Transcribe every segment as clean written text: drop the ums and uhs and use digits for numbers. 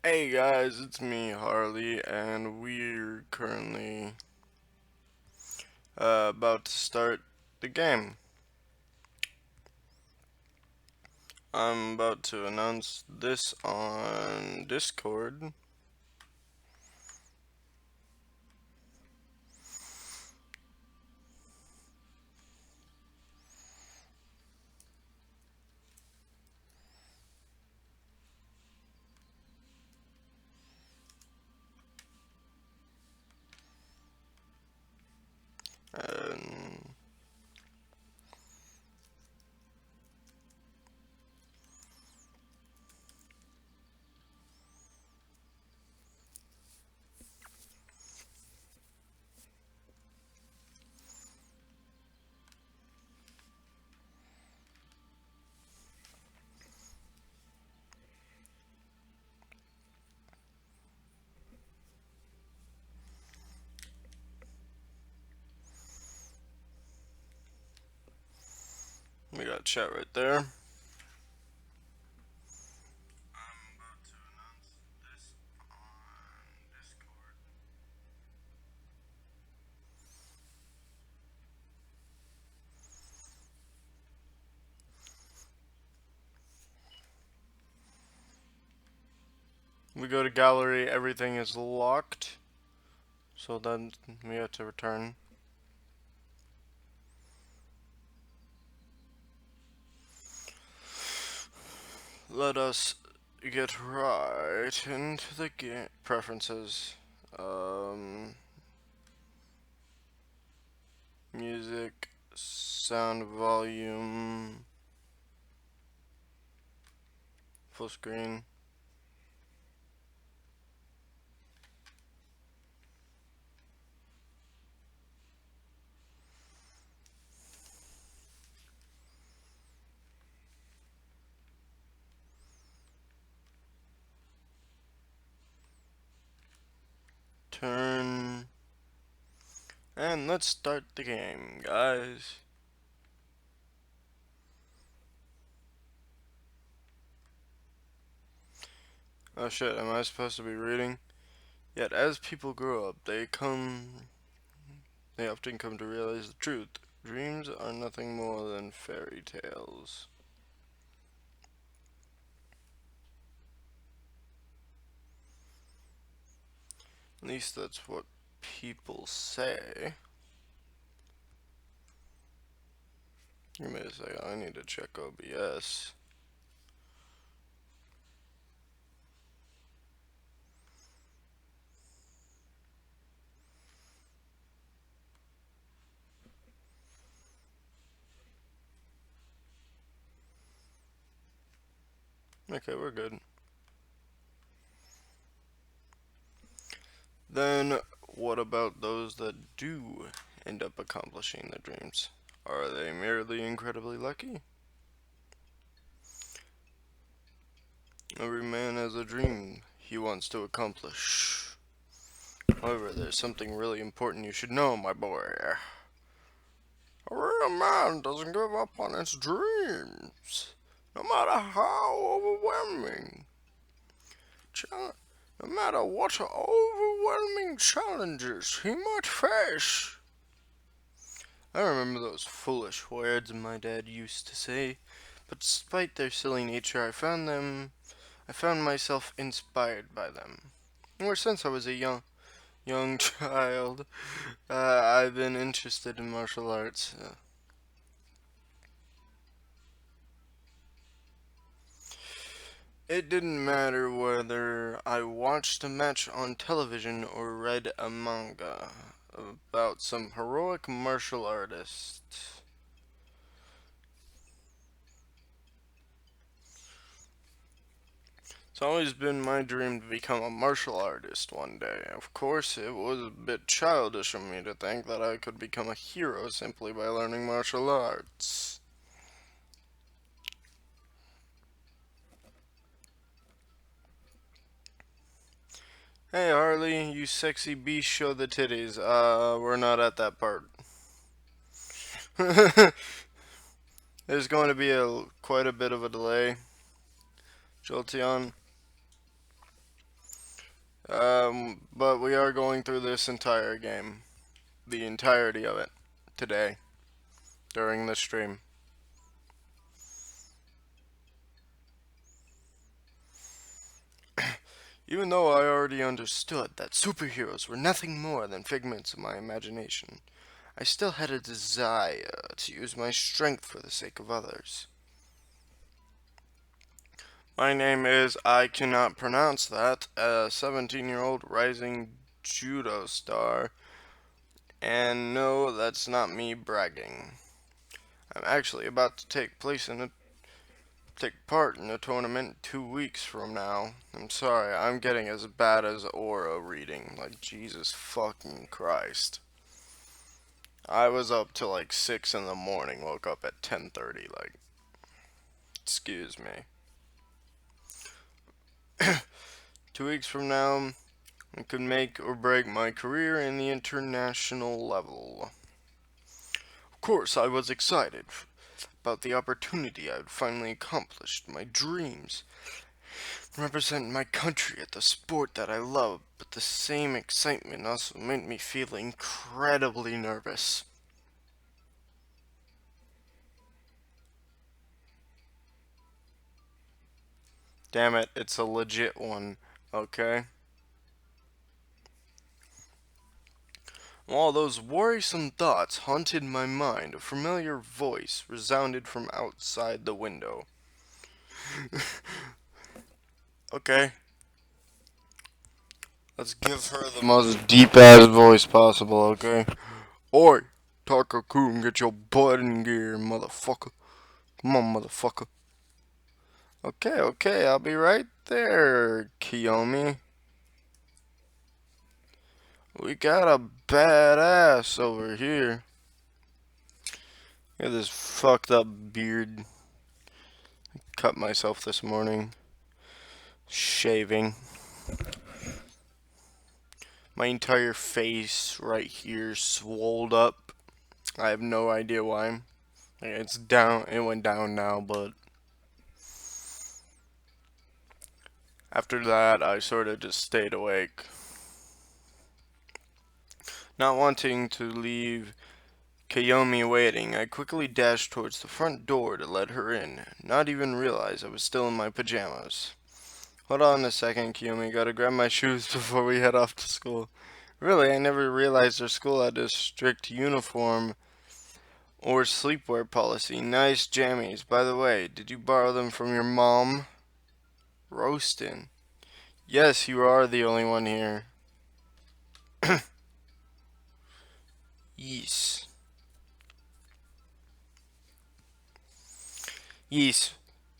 Hey guys, it's me, Harley, and we're currently about to start the game. I'm about to announce this on Discord. And we got chat right there. We go to gallery, everything is locked, so then we have to return. Let us get right into the game preferences. Music, sound volume, full screen. Turn. And let's start the game, guys. Oh shit, am I supposed to be reading? Yet as people grow up, they often come to realize the truth. Dreams are nothing more than fairy tales. At least that's what people say. Give me a second, I need to check OBS. Okay, we're good. Then, what about those that do end up accomplishing their dreams? Are they merely incredibly lucky? Every man has a dream he wants to accomplish. However, there's something really important you should know, my boy. A real man doesn't give up on his dreams, no matter how overwhelming. No matter what overwhelming challenges he might face. I remember those foolish words my dad used to say, but despite their silly nature, I found myself inspired by them. Ever since I was a young child, I've been interested in martial arts. It didn't matter whether I watched a match on television or read a manga about some heroic martial artist. It's always been my dream to become a martial artist one day. Of course, it was a bit childish of me to think that I could become a hero simply by learning martial arts. Hey Harley, you sexy beast, show the titties. We're not at that part. There's going to be quite a bit of a delay. Jolteon. But we are going through this entire game. The entirety of it. Today. During the stream. Even though I already understood that superheroes were nothing more than figments of my imagination, I still had a desire to use my strength for the sake of others. My name is, I cannot pronounce that, a 17-year-old rising judo star. And no, that's not me bragging. I'm actually about to take part in a tournament 2 weeks from now. I'm sorry, I'm getting as bad as aura reading. Like, Jesus fucking Christ. I was up till like 6 in the morning, woke up at 10:30, like, excuse me. 2 weeks from now, I could make or break my career in the international level. Of course, I was excited about the opportunity I had finally accomplished my dreams, represent my country at the sport that I love, but the same excitement also made me feel incredibly nervous. Damn it, it's a legit one, okay? While those worrisome thoughts haunted my mind, a familiar voice resounded from outside the window. Okay. Let's give her the most deep-ass voice possible, okay? Oi, Taka-kun, get your butt in gear, motherfucker. Come on, motherfucker. Okay, I'll be right there, Kiyomi. We got a badass over here. Look at this fucked up beard. Cut myself this morning. Shaving. My entire face right here swolled up. I have no idea why. It's down. It went down now, but after that, I sort of just stayed awake. Not wanting to leave Kiyomi waiting, I quickly dashed towards the front door to let her in, not even realize I was still in my pajamas. Hold on a second, Kiyomi. Gotta grab my shoes before we head off to school. Really, I never realized our school had a strict uniform or sleepwear policy. Nice jammies. By the way, did you borrow them from your mom? Roastin'. Yes, you are the only one here. Yes. Yes.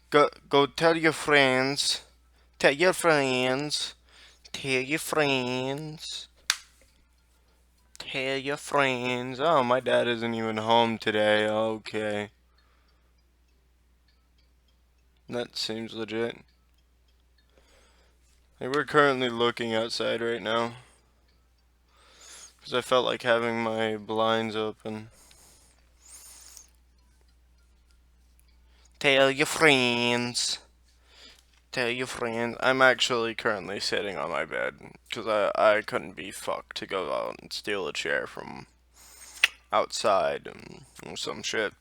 Go tell your friends. Tell your friends. Tell your friends. Tell your friends. Oh, my dad isn't even home today. Okay. That seems legit. Hey, we're currently looking outside right now. Because I felt like having my blinds open. Tell your friends. Tell your friends. I'm actually currently sitting on my bed. Because I couldn't be fucked to go out and steal a chair from outside or some shit.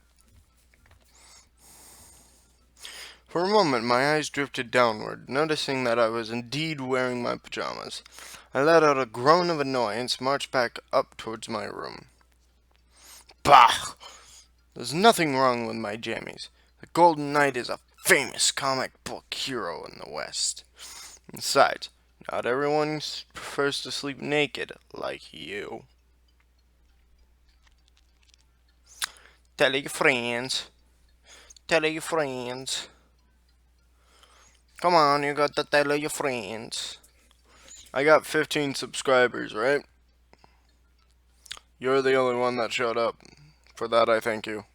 For a moment, my eyes drifted downward, noticing that I was indeed wearing my pajamas. I let out a groan of annoyance, marched back up towards my room. Bah! There's nothing wrong with my jammies. The Golden Knight is a famous comic book hero in the West. Besides, not everyone prefers to sleep naked like you. Tell your friends. Tell your friends. Come on, you got to tell your friends. I got 15 subscribers, right? You're the only one that showed up. For that, I thank you.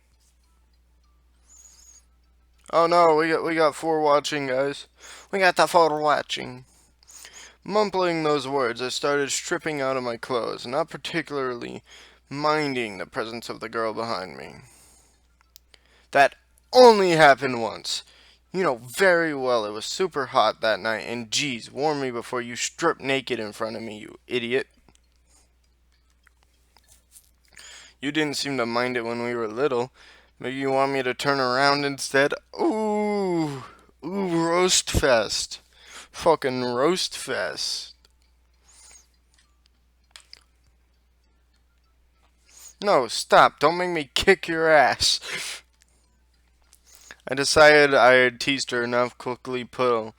Oh no, we got 4 watching, guys. We got the 4 watching. Mumbling those words, I started stripping out of my clothes, not particularly minding the presence of the girl behind me. That only happened once. You know very well it was super hot that night, and geez, warn me before you strip naked in front of me, you idiot. You didn't seem to mind it when we were little. Maybe you want me to turn around instead? Ooh, roast fest. Fucking roast fest. No, stop. Don't make me kick your ass. I decided I had teased her enough, quickly pulled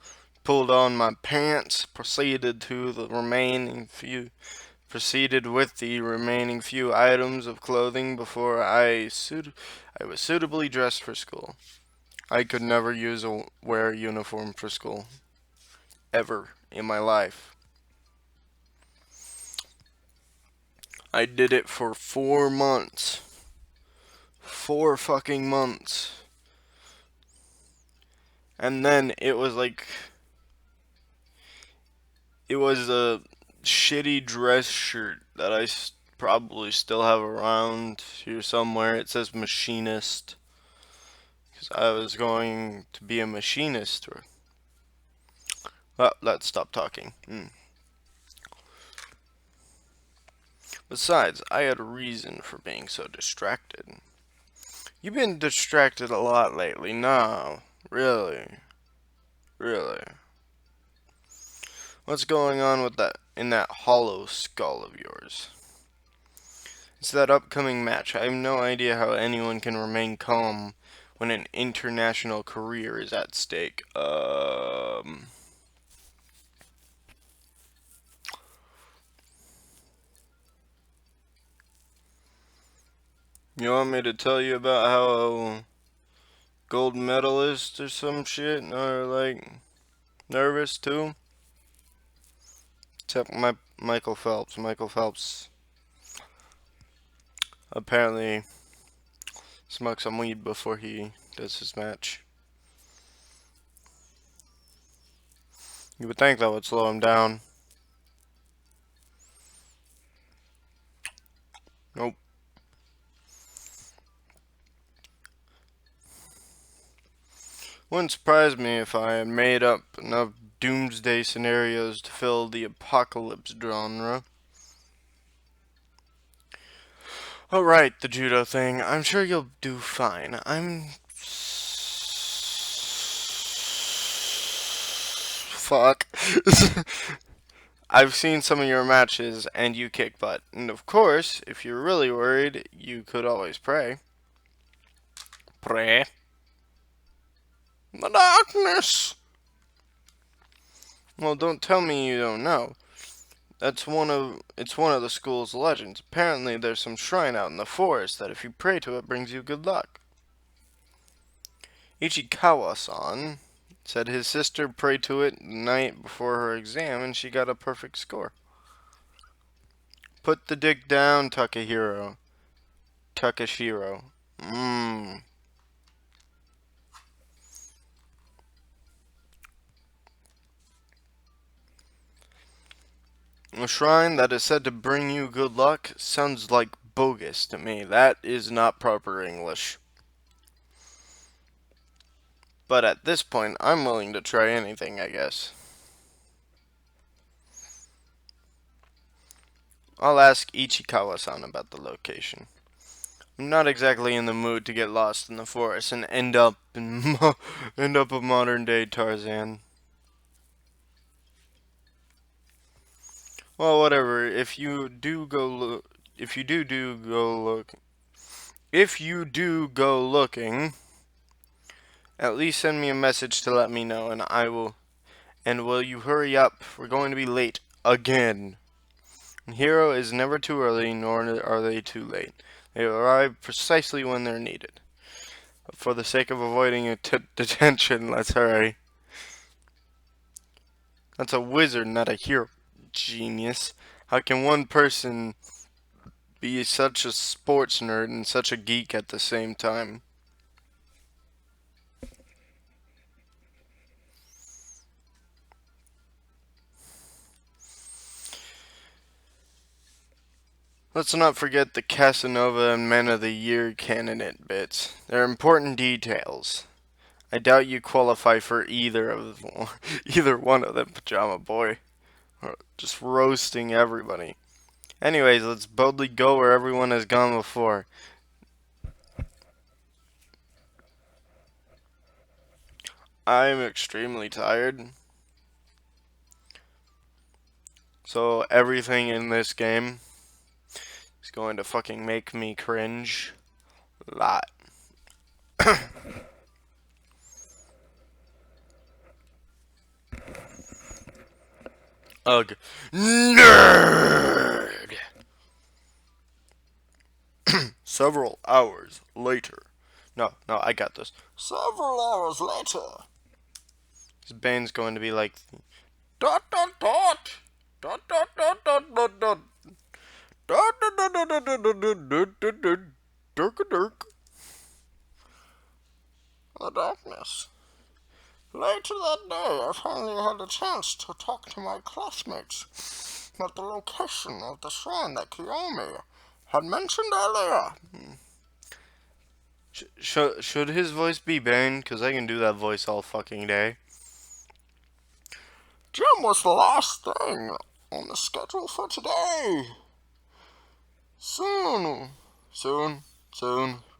on my pants, proceeded with the remaining few items of clothing before I was suitably dressed for school. I could never wear a uniform for school. Ever in my life. I did it for 4 months. 4 fucking months. And then it was it was a shitty dress shirt that probably still have around here somewhere. It says machinist. Because I was going to be a machinist. Well, let's stop talking. Besides, I had a reason for being so distracted. You've been distracted a lot lately. No, really. Really. What's going on with that hollow skull of yours? It's that upcoming match. I have no idea how anyone can remain calm when an international career is at stake. You want me to tell you about how a gold medalist or some shit are nervous too? Except Michael Phelps. Michael Phelps apparently smoked some weed before he does his match. You would think that would slow him down. Nope. Wouldn't surprise me if I had made up enough doomsday scenarios to fill the apocalypse genre. Alright, the judo thing. I'm sure you'll do fine. Fuck. I've seen some of your matches, and you kick butt. And of course, if you're really worried, you could always pray. Pray. The darkness! Well, don't tell me you don't know. It's one of the school's legends. Apparently, there's some shrine out in the forest that if you pray to it brings you good luck. Ichikawa-san said his sister prayed to it the night before her exam and she got a perfect score. Put the dick down, Takashiro. A shrine that is said to bring you good luck sounds like bogus to me. That is not proper English. But at this point, I'm willing to try anything, I guess. I'll ask Ichikawa-san about the location. I'm not exactly in the mood to get lost in the forest and end up a modern-day Tarzan. Well, whatever. If you do go looking, at least send me a message to let me know, and I will. And will you hurry up? We're going to be late again. Hero is never too early, nor are they too late. They arrive precisely when they're needed. But for the sake of avoiding a detention, let's hurry. That's a wizard, not a hero. Genius. How can one person be such a sports nerd and such a geek at the same time? Let's not forget the Casanova and Men of the Year candidate bits. They're important details. I doubt you qualify for either one of them, Pajama Boy. Just roasting everybody. Anyways, let's boldly go where everyone has gone before. I'm extremely tired. So everything in this game is going to fucking make me cringe a lot. Ugh. Nerd! Several hours later. No, I got this. Several hours later. His Bane's going to be like... Dot dot dot! Dot dot dot dot dot dot! Dot dot dot dot dot dot dot dot dot dot! Dirk dirk! The darkness. Later that day, I finally had a chance to talk to my classmates at the location of the shrine that Kiyomi had mentioned earlier. Should his voice be Bane? Because I can do that voice all fucking day. Gym was the last thing on the schedule for today. Soon.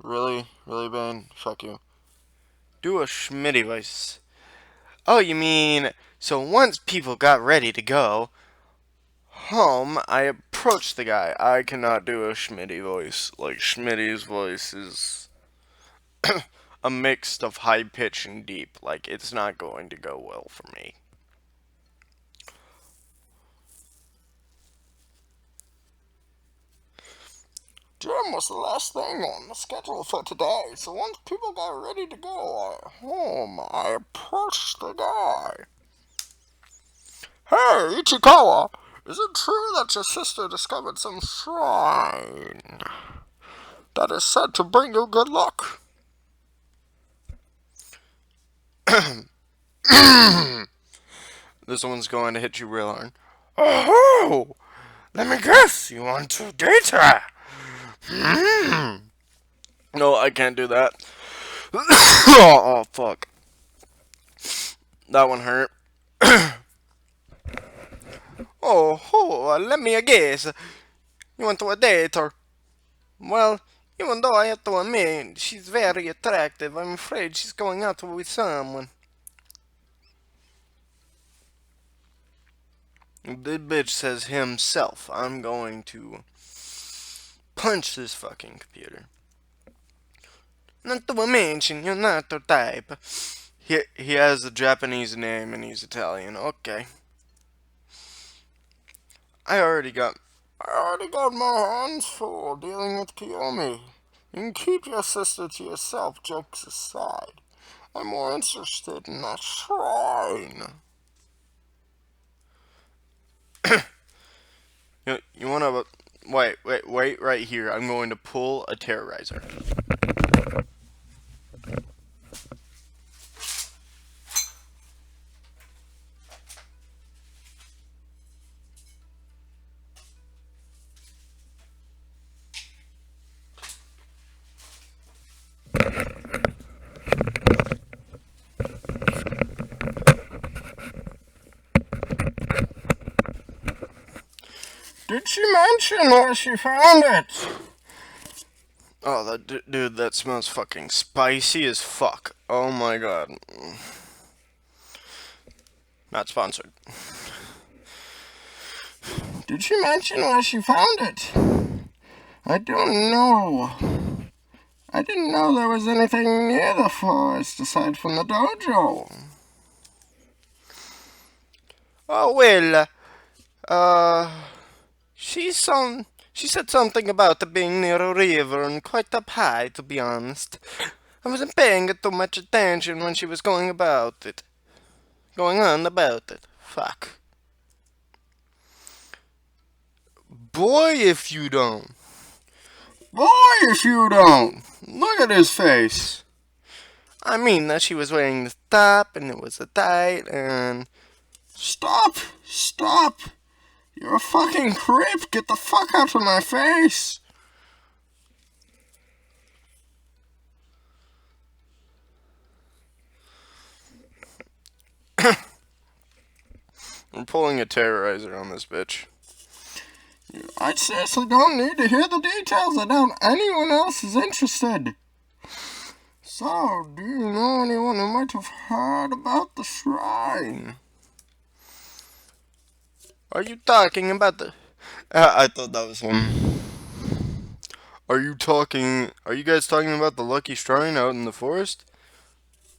Really, Bane? Fuck you. Do a Schmitty voice. Oh, you mean, so once people got ready to go home, I approached the guy. I cannot do a Schmitty voice. Like, Schmitty's voice is a mix of high pitch and deep. Like, it's not going to go well for me. Gym was the last thing on the schedule for today, so once people got ready to go home, I approached the guy. Hey, Ichikawa, is it true that your sister discovered some shrine that is said to bring you good luck? This one's going to hit you real hard. Oh, let me guess, you want to date her? No, I can't do that. Oh, fuck. That one hurt. Oh, let me guess. You want to date her? Well, even though I have to admit, she's very attractive, I'm afraid she's going out with someone. The bitch says himself. I'm going to punch this fucking computer. Not to mention, you're not her type. He has a Japanese name and he's Italian. Okay. I already got my hands full dealing with Kiyomi. You can keep your sister to yourself, jokes aside. I'm more interested in that shrine. You wanna... Wait right here. I'm going to pull a terrorizer. Did she mention where she found it? Oh, that dude, that smells fucking spicy as fuck. Oh my god. Not sponsored. Did she mention where she found it? I don't know. I didn't know there was anything near the forest aside from the dojo. Oh, well, she said something about it being near a river and quite up high, to be honest. I wasn't paying it too much attention when she was going on about it. Fuck. Boy, if you don't. Look at his face. I mean that she was wearing the top and it was a tight and... Stop! You're a fucking creep. Get the fuck out of my face. I'm pulling a terrorizer on this bitch. I seriously don't need to hear the details. I doubt anyone else is interested. So, do you know anyone who might have heard about the shrine? Are you talking about the... I thought that was him. Are you guys talking about the lucky shrine out in the forest?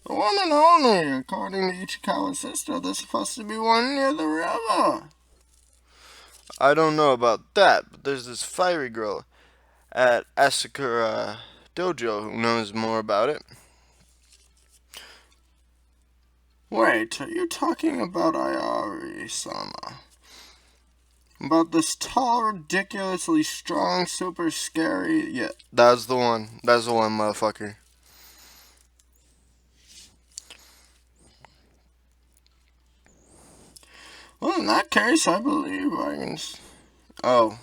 The one and only. According to Ichikawa's sister, there's supposed to be one near the river. I don't know about that, but there's this fiery girl at Sakura Dojo who knows more about it. Wait, are you talking about Ayari-sama? About this tall, ridiculously strong, super scary... Yeah. That's the one. That's the one, motherfucker. Well, in that case, I believe I can... Oh.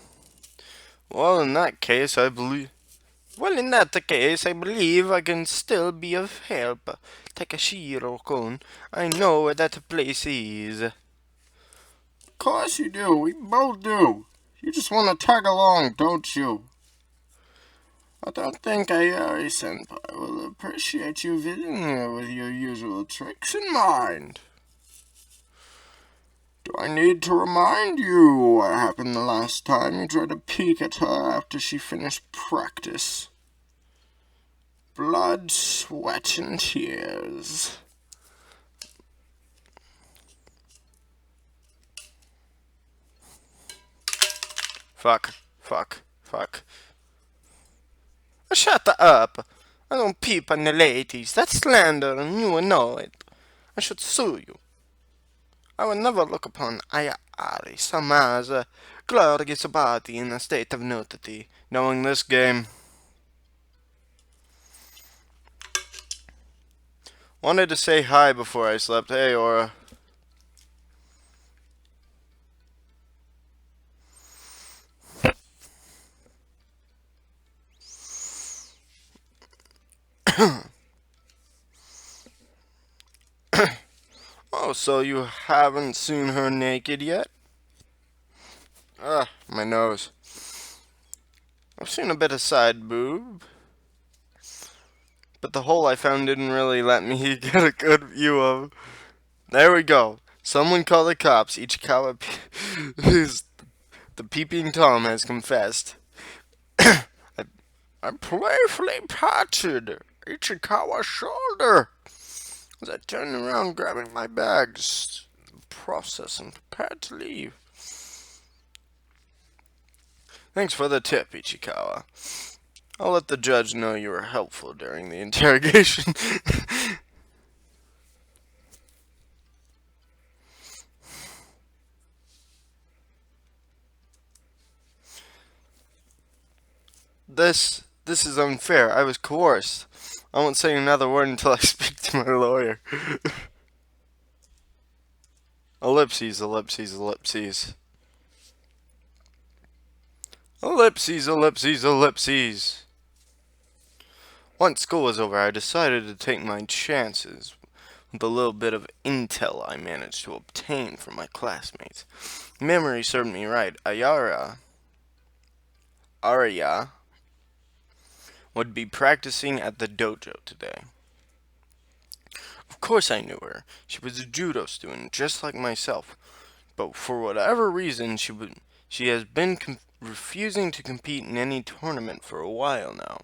Well, in that case, I believe I can still be of help. Takashiro-kun, I know where that place is. Of course you do. We both do. You just want to tag along, don't you? I don't think Ayari-senpai will appreciate you visiting her with your usual tricks in mind. Do I need to remind you what happened the last time you tried to peek at her after she finished practice? Blood, sweat, and tears. Fuck. Shut up. I don't peep on the ladies. That's slander and you know it. I should sue you. I would never look upon Ayari-sama as a glorious body in a state of nudity. Knowing this game. Wanted to say hi before I slept. Hey, Aura. Oh, so you haven't seen her naked yet? My nose. I've seen a bit of side boob. But the hole I found didn't really let me get a good view of. There we go. Someone call the cops. Ichikawa, the peeping Tom has confessed. I playfully patted Ichikawa's shoulder as I turned around, grabbing my bags, process and prepared to leave. Thanks for the tip, Ichikawa. I'll let the judge know you were helpful during the interrogation. This is unfair. I was coerced. I won't say another word until I speak to my lawyer. Ellipses. Ellipses. Once school was over, I decided to take my chances with a little bit of intel I managed to obtain from my classmates. Memory served me right. Arya would be practicing at the dojo today. Of course I knew her. She was a judo student, just like myself. But for whatever reason, she has been refusing to compete in any tournament for a while now.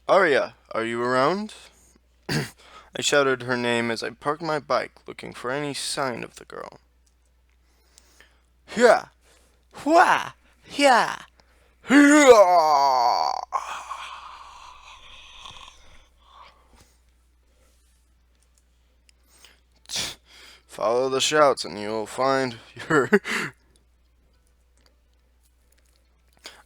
Arya, are you around? I shouted her name as I parked my bike, looking for any sign of the girl. Yeah! Hua! Yeah! Yeah! Follow the shouts and you'll find your...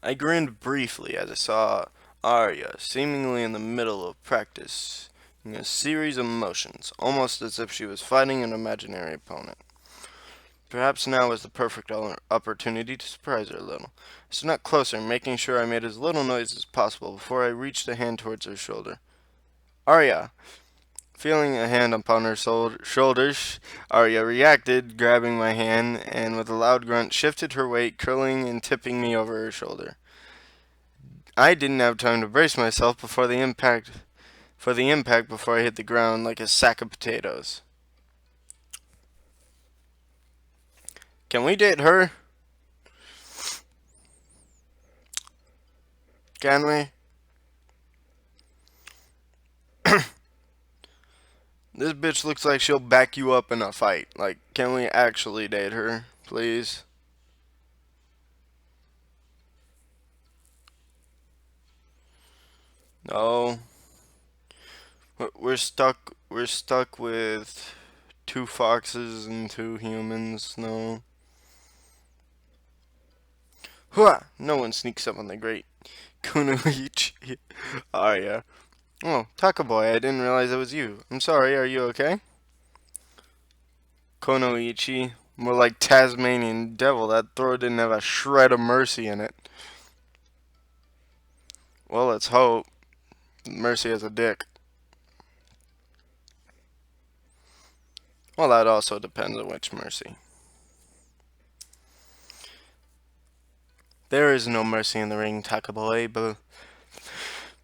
I grinned briefly as I saw Arya seemingly in the middle of practice, in a series of motions, almost as if she was fighting an imaginary opponent. Perhaps now is the perfect opportunity to surprise her a little. I snuck closer, making sure I made as little noise as possible before I reached a hand towards her shoulder. Arya! Feeling a hand upon her shoulders, Arya reacted, grabbing my hand, and with a loud grunt shifted her weight, curling and tipping me over her shoulder. I didn't have time to brace myself for the impact before I hit the ground like a sack of potatoes. Can we date her? Can we? This bitch looks like she'll back you up in a fight. Like, can we actually date her, please? No. We're stuck. We're stuck with two foxes and two humans. No. Hua! No one sneaks up on the great Kunoichi. Oh, yeah. Oh, Taco Boy, I didn't realize it was you. I'm sorry, are you okay? Konoichi. More like Tasmanian devil. That throw didn't have a shred of mercy in it. Well, let's hope. Mercy has a dick. Well, that also depends on which mercy. There is no mercy in the ring, Taco Boy, but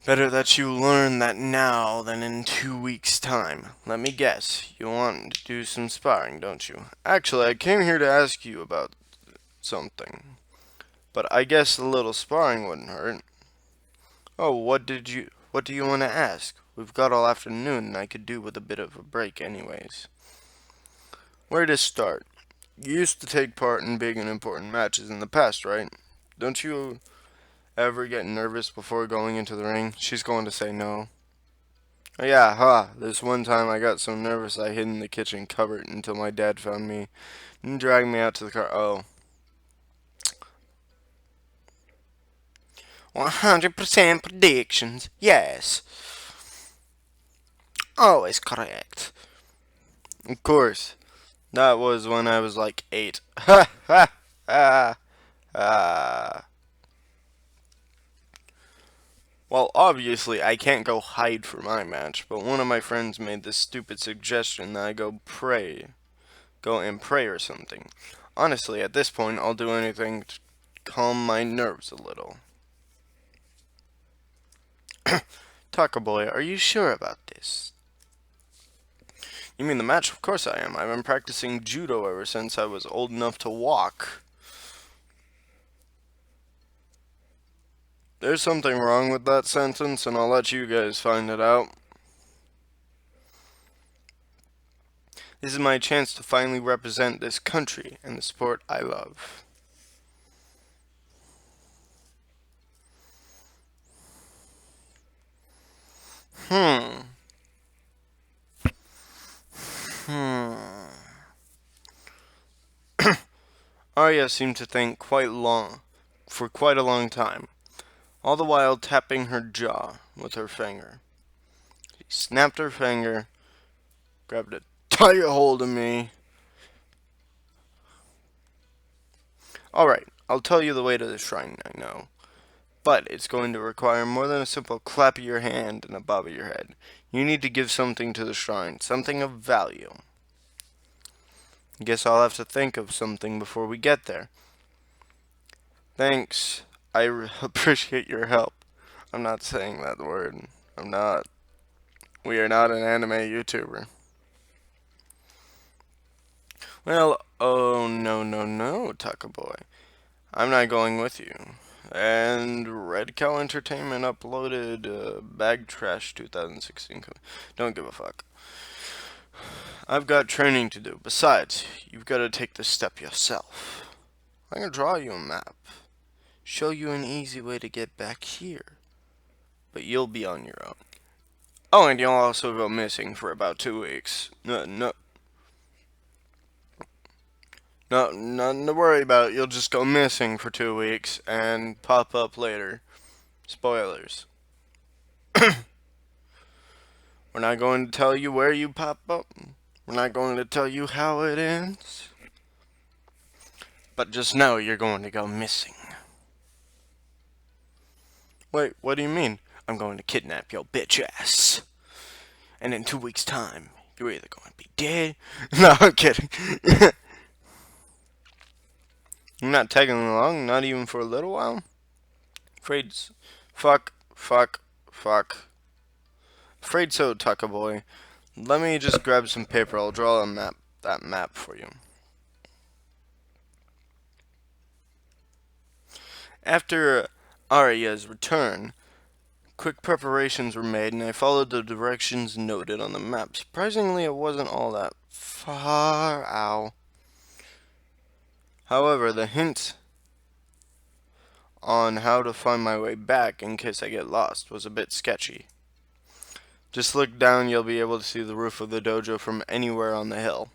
better that you learn that now than in 2 weeks' time. Let me guess, you want to do some sparring, don't you? Actually, I came here to ask you about something. But I guess a little sparring wouldn't hurt. Oh, what do you want to ask? We've got all afternoon and I could do with a bit of a break anyways. Where to start? You used to take part in big and important matches in the past, right? Don't you ever get nervous before going into the ring? She's going to say no. Oh yeah, this one time I got so nervous I hid in the kitchen cupboard until my dad found me and dragged me out to the car. Oh. 100% predictions. Yes. Always correct. Of course. That was when I was like 8. Ha ha ha ha. Well, obviously, I can't go hide for my match, but one of my friends made this stupid suggestion that I go and pray or something. Honestly, at this point, I'll do anything to calm my nerves a little. Taco Boy, are you sure about this? You mean the match? Of course I am. I've been practicing judo ever since I was old enough to walk. There's something wrong with that sentence, and I'll let you guys find it out. This is my chance to finally represent this country and the sport I love. Hmm. Arya seemed to think for quite a long time, all the while tapping her jaw with her finger. She snapped her finger, grabbed a tight hold of me. Alright, I'll tell you the way to the shrine, I know. But it's going to require more than a simple clap of your hand and a bob of your head. You need to give something to the shrine, something of value. Guess I'll have to think of something before we get there. Thanks. I appreciate your help. I'm not saying that word. I'm not. We are not an anime YouTuber. Well, oh no, Taco Boy. I'm not going with you. And Red Cow Entertainment uploaded Bag Trash 2016. Don't give a fuck. I've got training to do. Besides, you've got to take this step yourself. I can draw you a map. Show you an easy way to get back here. But you'll be on your own. Oh, and you'll also go missing for about 2 weeks. Nothing to worry about. You'll just go missing for 2 weeks and pop up later. Spoilers. We're not going to tell you where you pop up. We're not going to tell you how it ends. But just know you're going to go missing. Wait, what do you mean? I'm going to kidnap your bitch ass. And in 2 weeks' time, you're either going to be dead. No, I'm kidding. I'm not tagging along, not even for a little while. Afraid. Fuck. Afraid so, Tucker boy. Let me just grab some paper. I'll draw that map for you. After Arya's return, quick preparations were made, and I followed the directions noted on the map. Surprisingly, it wasn't all that far out. However, the hint on how to find my way back in case I get lost was a bit sketchy. Just look down, you'll be able to see the roof of the dojo from anywhere on the hill.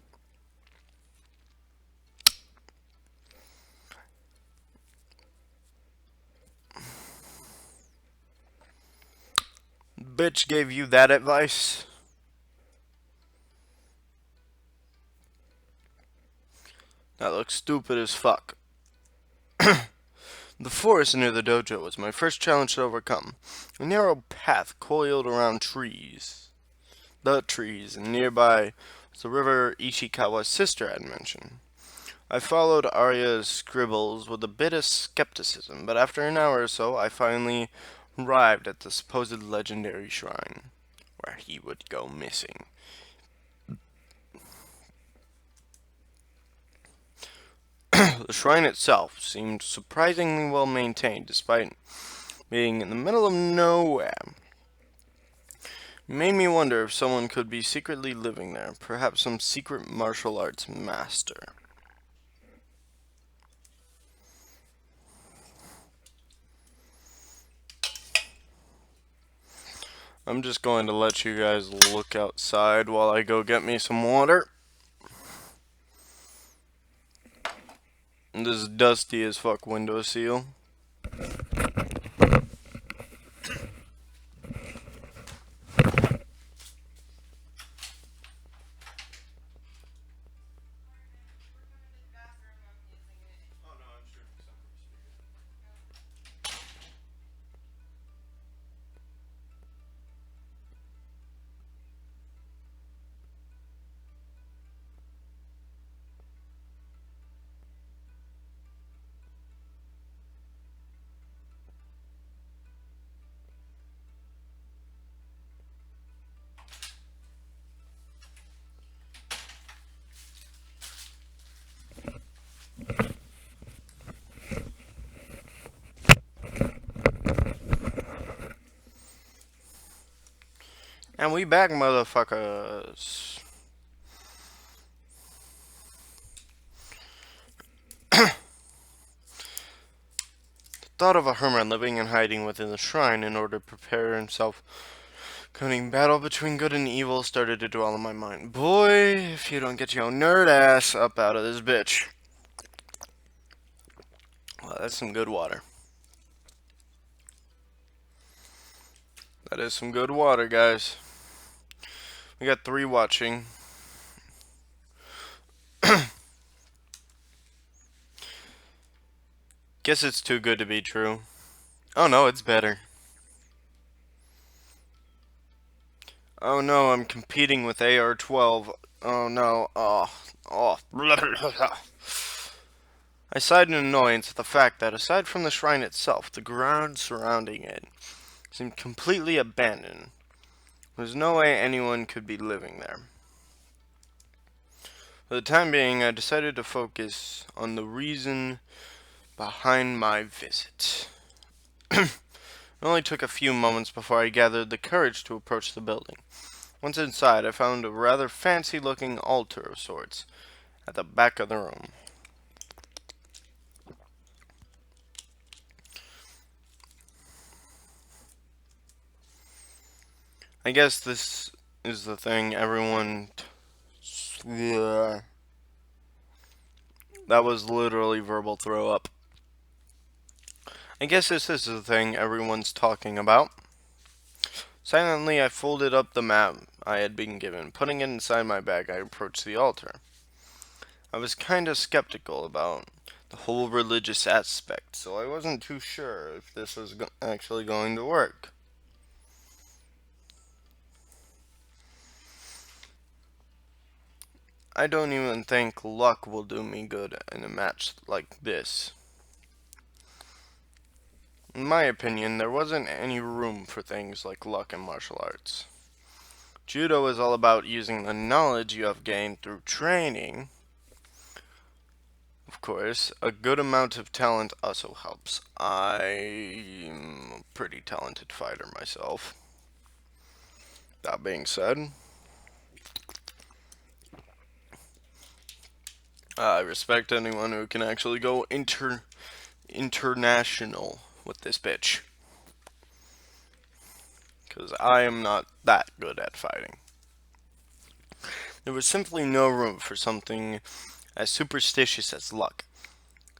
Bitch gave you that advice? That looks stupid as fuck. The forest near the dojo was my first challenge to overcome. A narrow path coiled around trees. The trees, and nearby was the river Ishikawa's sister had mentioned. I followed Arya's scribbles with a bit of skepticism, but after an hour or so, I finally arrived at the supposed legendary shrine, where he would go missing. The shrine itself seemed surprisingly well maintained, despite being in the middle of nowhere. It made me wonder if someone could be secretly living there, perhaps some secret martial arts master. I'm just going to let you guys look outside while I go get me some water. This dusty as fuck windowsill. And we back, motherfuckers. The thought of a hermit living and hiding within the shrine in order to prepare himself coming battle between good and evil started to dwell in my mind. Boy, if you don't get your nerd ass up out of this bitch. Well, that's some good water. That is some good water, guys. We got 3 watching. Guess it's too good to be true. Oh no, it's better. Oh no, I'm competing with AR-12. Oh no, oh. I sighed in annoyance at the fact that aside from the shrine itself, the ground surrounding it seemed completely abandoned. There's no way anyone could be living there. For the time being, I decided to focus on the reason behind my visit. It only took a few moments before I gathered the courage to approach the building. Once inside, I found a rather fancy-looking altar of sorts at the back of the room. I guess this is the thing everyone... That was literally verbal throw up. I guess this is the thing everyone's talking about. Silently, I folded up the map I had been given. Putting it inside my bag, I approached the altar. I was kinda skeptical about the whole religious aspect, so I wasn't too sure if this was actually going to work. I don't even think luck will do me good in a match like this. In my opinion, there wasn't any room for things like luck in martial arts. Judo is all about using the knowledge you have gained through training. Of course, a good amount of talent also helps. I'm a pretty talented fighter myself. That being said, I respect anyone who can actually go international with this bitch. Because I am not that good at fighting. There was simply no room for something as superstitious as luck.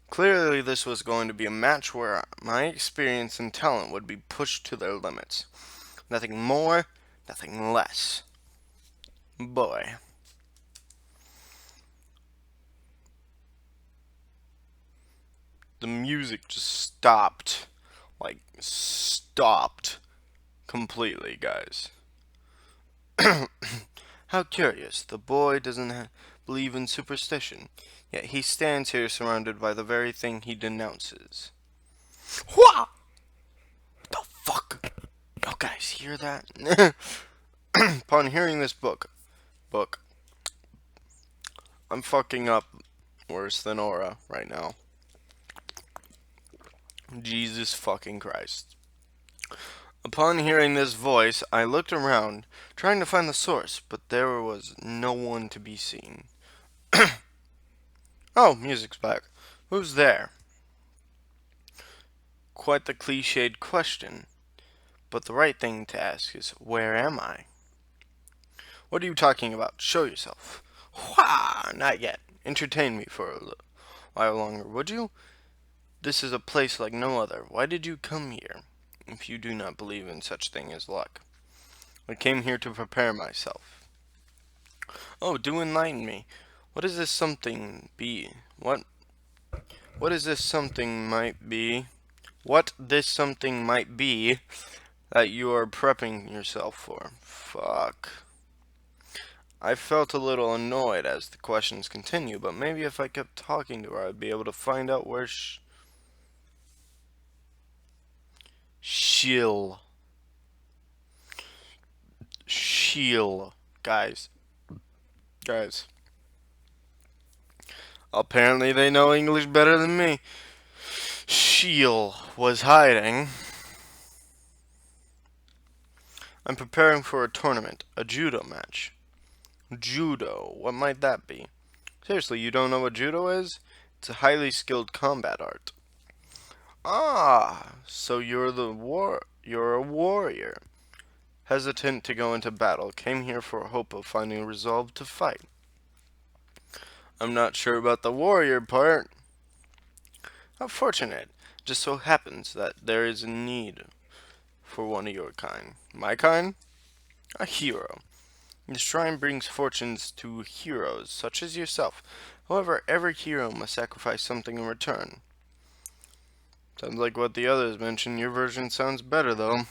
Clearly, this was going to be a match where my experience and talent would be pushed to their limits. Nothing more, nothing less. Boy. The music just stopped. Like, stopped completely, guys. How curious. The boy doesn't believe in superstition, yet he stands here surrounded by the very thing he denounces. What the fuck? You guys hear that? Upon hearing this book, I'm fucking up worse than Aura right now. Jesus fucking Christ. Upon hearing this voice, I looked around, trying to find the source, but there was no one to be seen. Oh, music's back. Who's there? Quite the cliched question, but the right thing to ask is, where am I? What are you talking about? Show yourself. Wha! Not yet. Entertain me for a while longer, would you? This is a place like no other. Why did you come here, if you do not believe in such thing as luck? I came here to prepare myself. Oh, do enlighten me. What is this something be? What is this something might be? What this something might be that you are prepping yourself for? Fuck. I felt a little annoyed as the questions continue, but maybe if I kept talking to her, I'd be able to find out where Shill. Guys. Guys. Apparently they know English better than me. Shiel was hiding. I'm preparing for a tournament, a judo match. Judo, what might that be? Seriously, you don't know what judo is? It's a highly skilled combat art. Ah, so you're a warrior. Hesitant to go into battle, came here for hope of finding a resolve to fight. I'm not sure about the warrior part. How fortunate. Just so happens that there is a need for one of your kind. My kind? A hero. The shrine brings fortunes to heroes, such as yourself. However, every hero must sacrifice something in return. Sounds like what the others mentioned. Your version sounds better, though.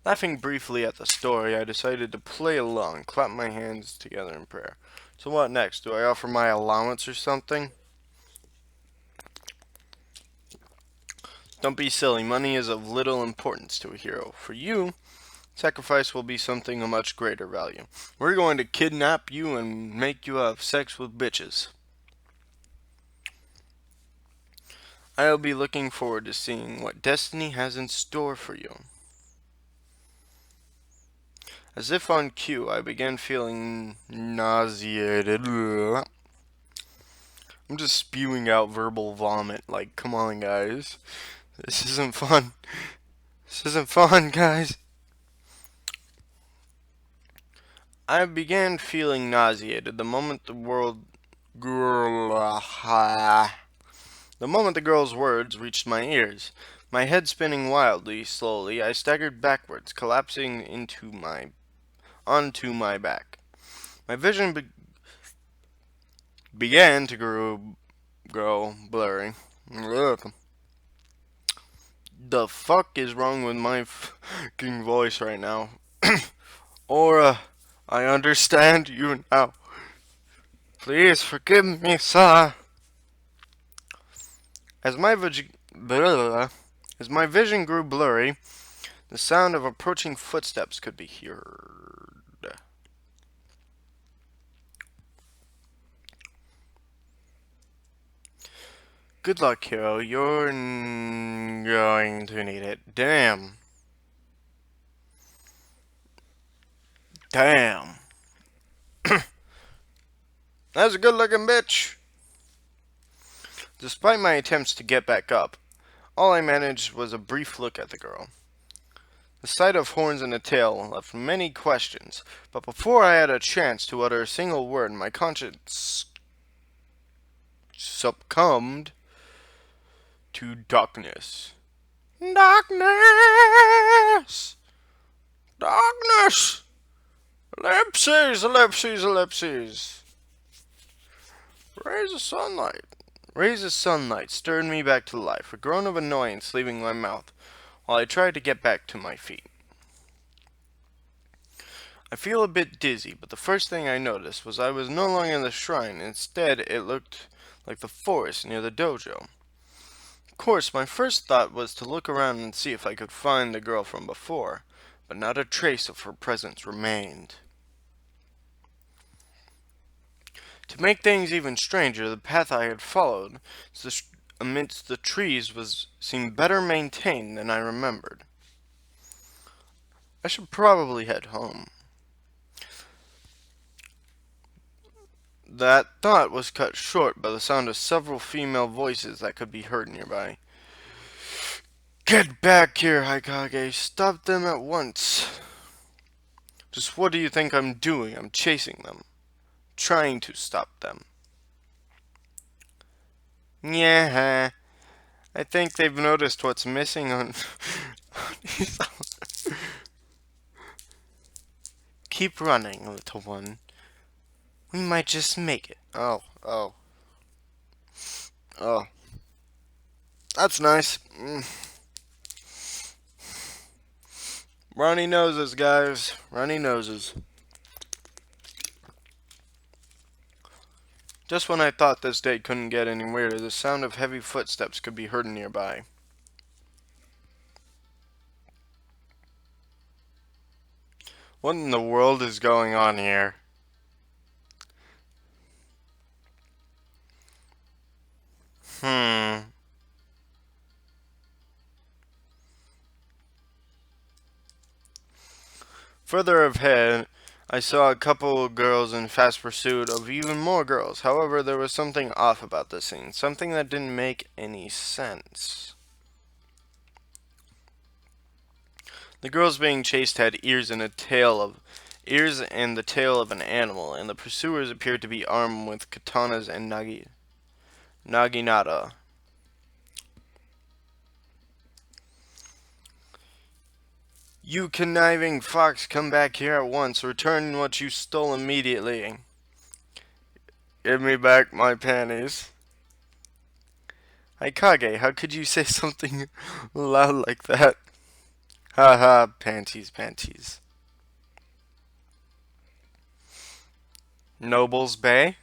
Laughing briefly at the story, I decided to play along, clap my hands together in prayer. So what next? Do I offer my allowance or something? Don't be silly. Money is of little importance to a hero. For you, sacrifice will be something of much greater value. We're going to kidnap you and make you have sex with bitches. I'll be looking forward to seeing what destiny has in store for you. As if on cue, I began feeling nauseated. I'm just spewing out verbal vomit. Like, come on, guys. This isn't fun. This isn't fun, guys. I began feeling nauseated the moment the girl's words reached my ears. My head spinning wildly, slowly, I staggered backwards, collapsing onto my back. My vision began to grow girl blurry. Look. The fuck is wrong with my fucking voice right now? Aura, I understand you now. Please forgive me, sir. As my as my vision grew blurry, the sound of approaching footsteps could be heard. Good luck, hero. You're going to need it. Damn. Damn. That's a good looking bitch. Despite my attempts to get back up, all I managed was a brief look at the girl. The sight of horns and a tail left many questions, but before I had a chance to utter a single word, my conscience succumbed to darkness. Darkness! Darkness! Ellipses, ellipses, ellipses. Rays of sunlight. Rays of sunlight stirred me back to life, a groan of annoyance leaving my mouth, while I tried to get back to my feet. I feel a bit dizzy, but the first thing I noticed was I was no longer in the shrine. Instead, it looked like the forest near the dojo. Of course, my first thought was to look around and see if I could find the girl from before, but not a trace of her presence remained. To make things even stranger, the path I had followed amidst the trees seemed better maintained than I remembered. I should probably head home. That thought was cut short by the sound of several female voices that could be heard nearby. Get back here, Hikage! Stop them at once! Just what do you think I'm doing? I'm chasing them. Trying to stop them. Yeah, I think they've noticed what's missing on... Keep running, little one. We might just make it. Oh. That's nice. Runny noses, guys. Runny noses. Just when I thought this day couldn't get any weirder, the sound of heavy footsteps could be heard nearby. What in the world is going on here? Further ahead, I saw a couple of girls in fast pursuit of even more girls. However, there was something off about the scene. Something that didn't make any sense. The girls being chased had ears and the tail of an animal, and the pursuers appeared to be armed with katanas and naginata. You conniving fox, come back here at once. Return what you stole immediately. Give me back my panties. Hikage, how could you say something loud like that? Haha, panties. Noble's Bay?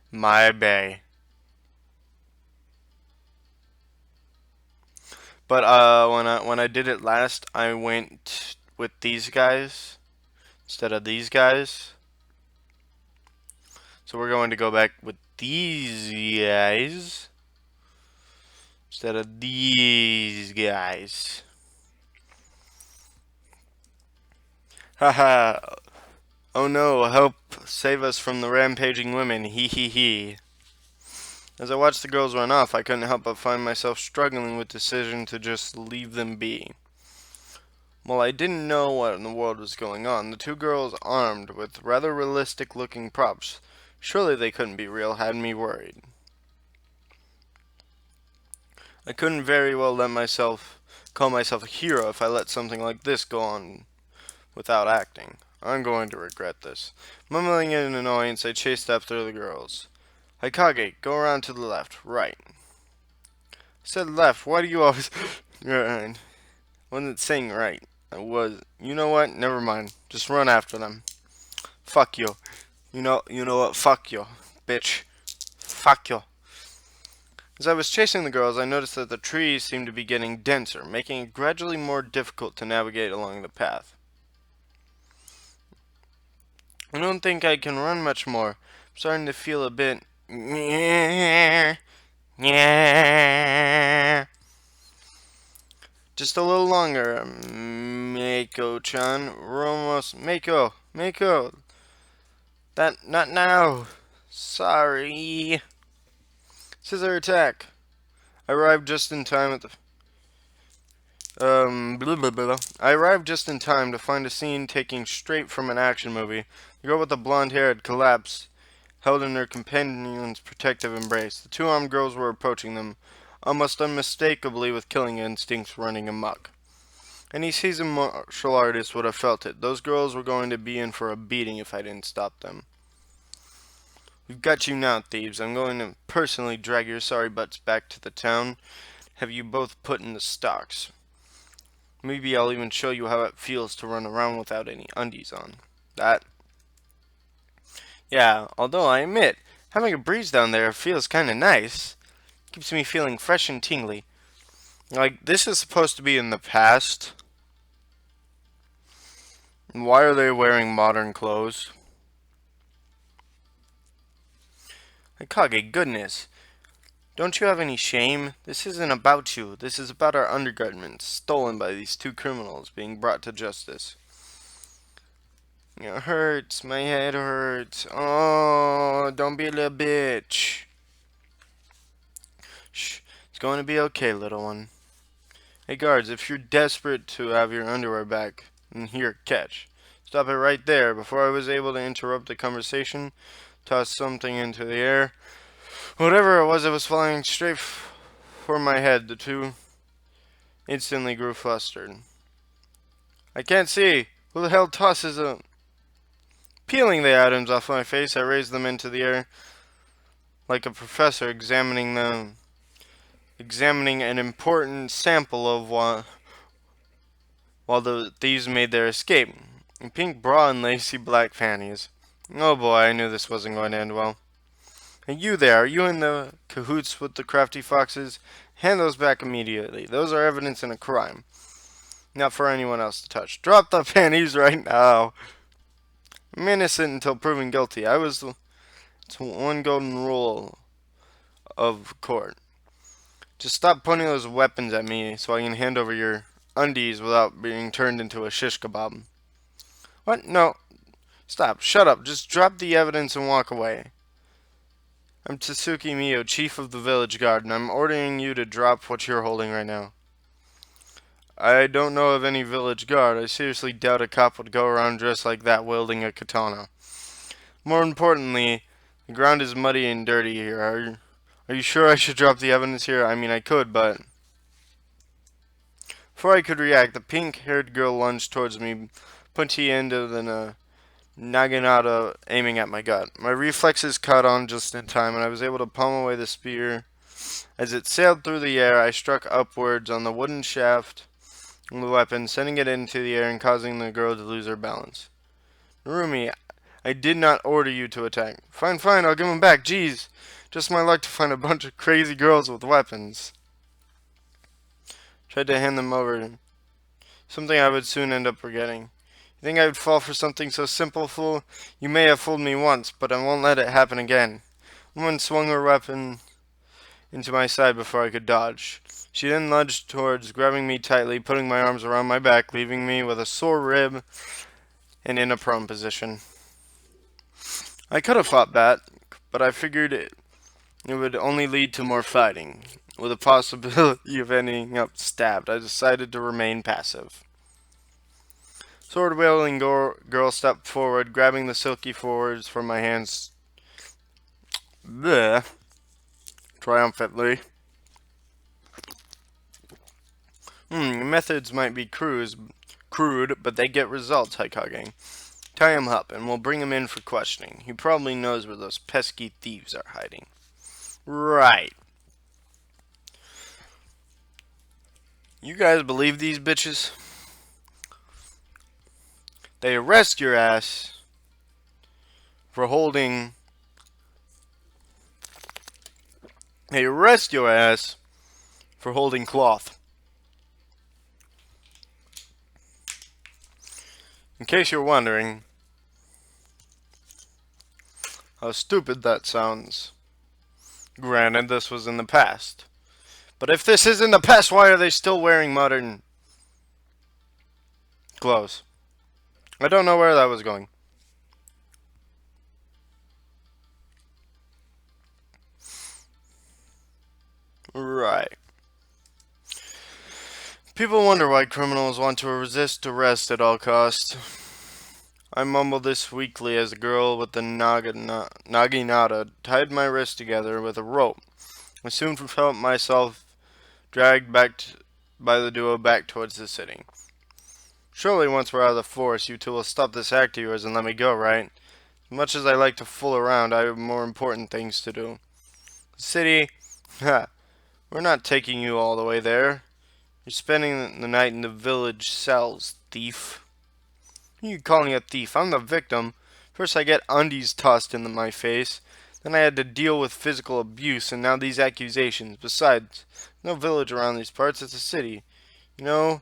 My bay. But when I did it last, I went with these guys instead of these guys. So we're going to go back with these guys instead of these guys. Haha. Oh no, help save us from the rampaging women. Hee hee hee. As I watched the girls run off, I couldn't help but find myself struggling with the decision to just leave them be. While I didn't know what in the world was going on, the two girls armed with rather realistic looking props, surely they couldn't be real, had me worried. I couldn't very well call myself a hero if I let something like this go on without acting. I'm going to regret this. Mumbling in annoyance, I chased after the girls. Haikage, go around to the left. Right. I said left. Why do you always... Right. Wasn't saying right. I was... You know what? Never mind. Just run after them. Fuck you. You know what? Fuck you. Bitch. Fuck you. As I was chasing the girls, I noticed that the trees seemed to be getting denser, making it gradually more difficult to navigate along the path. I don't think I can run much more. I'm starting to feel a bit... Just a little longer, Mako-chan. We're almost... Mako! Not now! Sorry! Scissor attack! I arrived just in time at the... blah, blah, blah. I arrived just in time to find a scene taken straight from an action movie. The girl with the blonde hair had collapsed, held in her companion's protective embrace. The two armed girls were approaching them, almost unmistakably with killing instincts running amok. Any seasoned martial artist would have felt it. Those girls were going to be in for a beating if I didn't stop them. We've got you now, thieves. I'm going to personally drag your sorry butts back to the town. Have you both put in the stocks. Maybe I'll even show you how it feels to run around without any undies on. Yeah, although I admit, having a breeze down there feels kinda nice. Keeps me feeling fresh and tingly. Like, this is supposed to be in the past. Why are they wearing modern clothes? Hikage, goodness. Don't you have any shame? This isn't about you. This is about our undergarments, stolen by these two criminals, being brought to justice. It hurts. My head hurts. Oh, don't be a little bitch. Shh. It's going to be okay, little one. Hey, guards, if you're desperate to have your underwear back, then here, catch. Stop it right there. Before I was able to interrupt the conversation, toss something into the air. Whatever it was flying straight for my head. The two instantly grew flustered. I can't see. Who the hell tosses a... Peeling the items off my face, I raised them into the air like a professor examining an important sample of while the thieves made their escape. A pink bra and lacy black panties. Oh boy, I knew this wasn't going to end well. And you there, are you in the cahoots with the crafty foxes? Hand those back immediately. Those are evidence in a crime. Not for anyone else to touch. Drop the panties right now. I'm innocent until proven guilty. It's one golden rule of court. Just stop pointing those weapons at me so I can hand over your undies without being turned into a shish kebab. What? No. Stop. Shut up. Just drop the evidence and walk away. I'm Tsuki Mio, chief of the village guard, and I'm ordering you to drop what you're holding right now. I don't know of any village guard. I seriously doubt a cop would go around dressed like that wielding a katana. More importantly, the ground is muddy and dirty here. Are you sure I should drop the evidence here? I mean, I could, but... Before I could react, the pink-haired girl lunged towards me, pointy end of the naginata aiming at my gut. My reflexes caught on just in time, and I was able to palm away the spear. As it sailed through the air, I struck upwards on the wooden shaft of the weapon, sending it into the air and causing the girl to lose her balance. Narumi, I did not order you to attack. Fine, I'll give them back. Jeez, just my luck to find a bunch of crazy girls with weapons. Tried to hand them over. Something I would soon end up forgetting. You think I would fall for something so simple, fool? You may have fooled me once, but I won't let it happen again. The woman swung her weapon into my side before I could dodge. She then lunged towards, grabbing me tightly, putting my arms around my back, leaving me with a sore rib and in a prone position. I could have fought back, but I figured it would only lead to more fighting. With the possibility of ending up stabbed, I decided to remain passive. Sword-wielding girl stepped forward, grabbing the silky forwards from my hands. Bleh. Triumphantly. Methods might be crude, but they get results, Haikage. Tie him up, and we'll bring him in for questioning. He probably knows where those pesky thieves are hiding. Right. You guys believe these bitches? They arrest your ass for holding... They arrest your ass for holding cloth. In case you're wondering how stupid that sounds. Granted, this was in the past. But if this is in the past, why are they still wearing modern clothes? I don't know where that was going. Right. People wonder why criminals want to resist arrest at all costs. I mumbled this weakly as the girl with the naginata tied my wrists together with a rope. I soon felt myself dragged by the duo back towards the city. Surely once we're out of the forest, you two will stop this act of yours and let me go, right? As much as I like to fool around, I have more important things to do. The city? Ha! We're not taking you all the way there. You're spending the night in the village cells, thief. Who are you calling a thief? I'm the victim. First I get undies tossed into my face. Then I had to deal with physical abuse, and now these accusations. Besides, no village around these parts, it's a city. You know,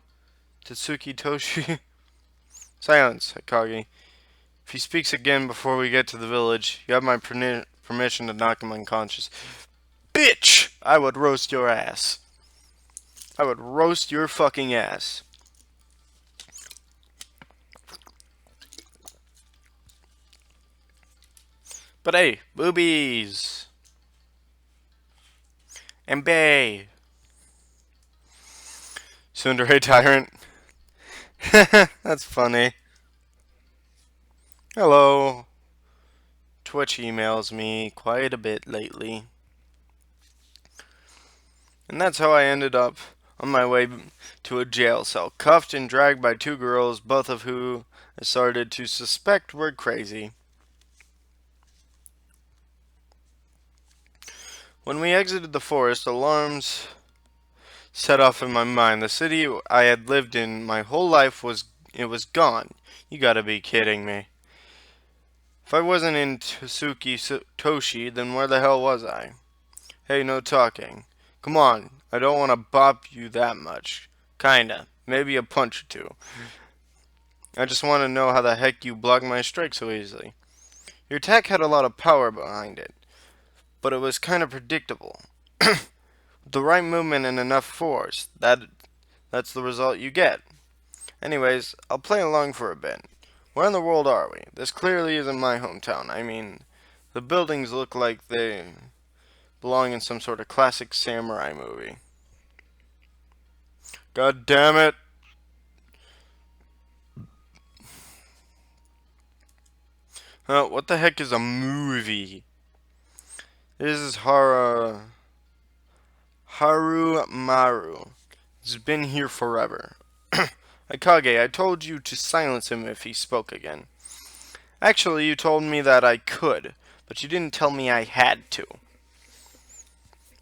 Tatsuki Toshi? Silence, Hikage. If he speaks again before we get to the village, you have my permission to knock him unconscious. Bitch! I would roast your ass. I would roast your fucking ass. But hey, boobies! And bay! Tsundere Tyrant. That's funny. Hello. Twitch emails me quite a bit lately. And that's how I ended up on my way to a jail cell, cuffed and dragged by two girls, both of who I started to suspect were crazy. When we exited the forest, alarms set off in my mind. The city I had lived in my whole life was gone. You gotta be kidding me. If I wasn't in Toshi, then where the hell was I? Hey, no talking. Come on, I don't want to bop you that much. Kinda. Maybe a punch or two. I just want to know how the heck you blocked my strike so easily. Your attack had a lot of power behind it, but it was kind of predictable. The right movement and enough force, that's the result you get. Anyways, I'll play along for a bit. Where in the world are we? This clearly isn't my hometown. I mean, the buildings look like they belong in some sort of classic samurai movie. God damn it! What the heck is a movie? This is Harumaru. It's been here forever. Akage, I told you to silence him if he spoke again. Actually, you told me that I could, but you didn't tell me I had to.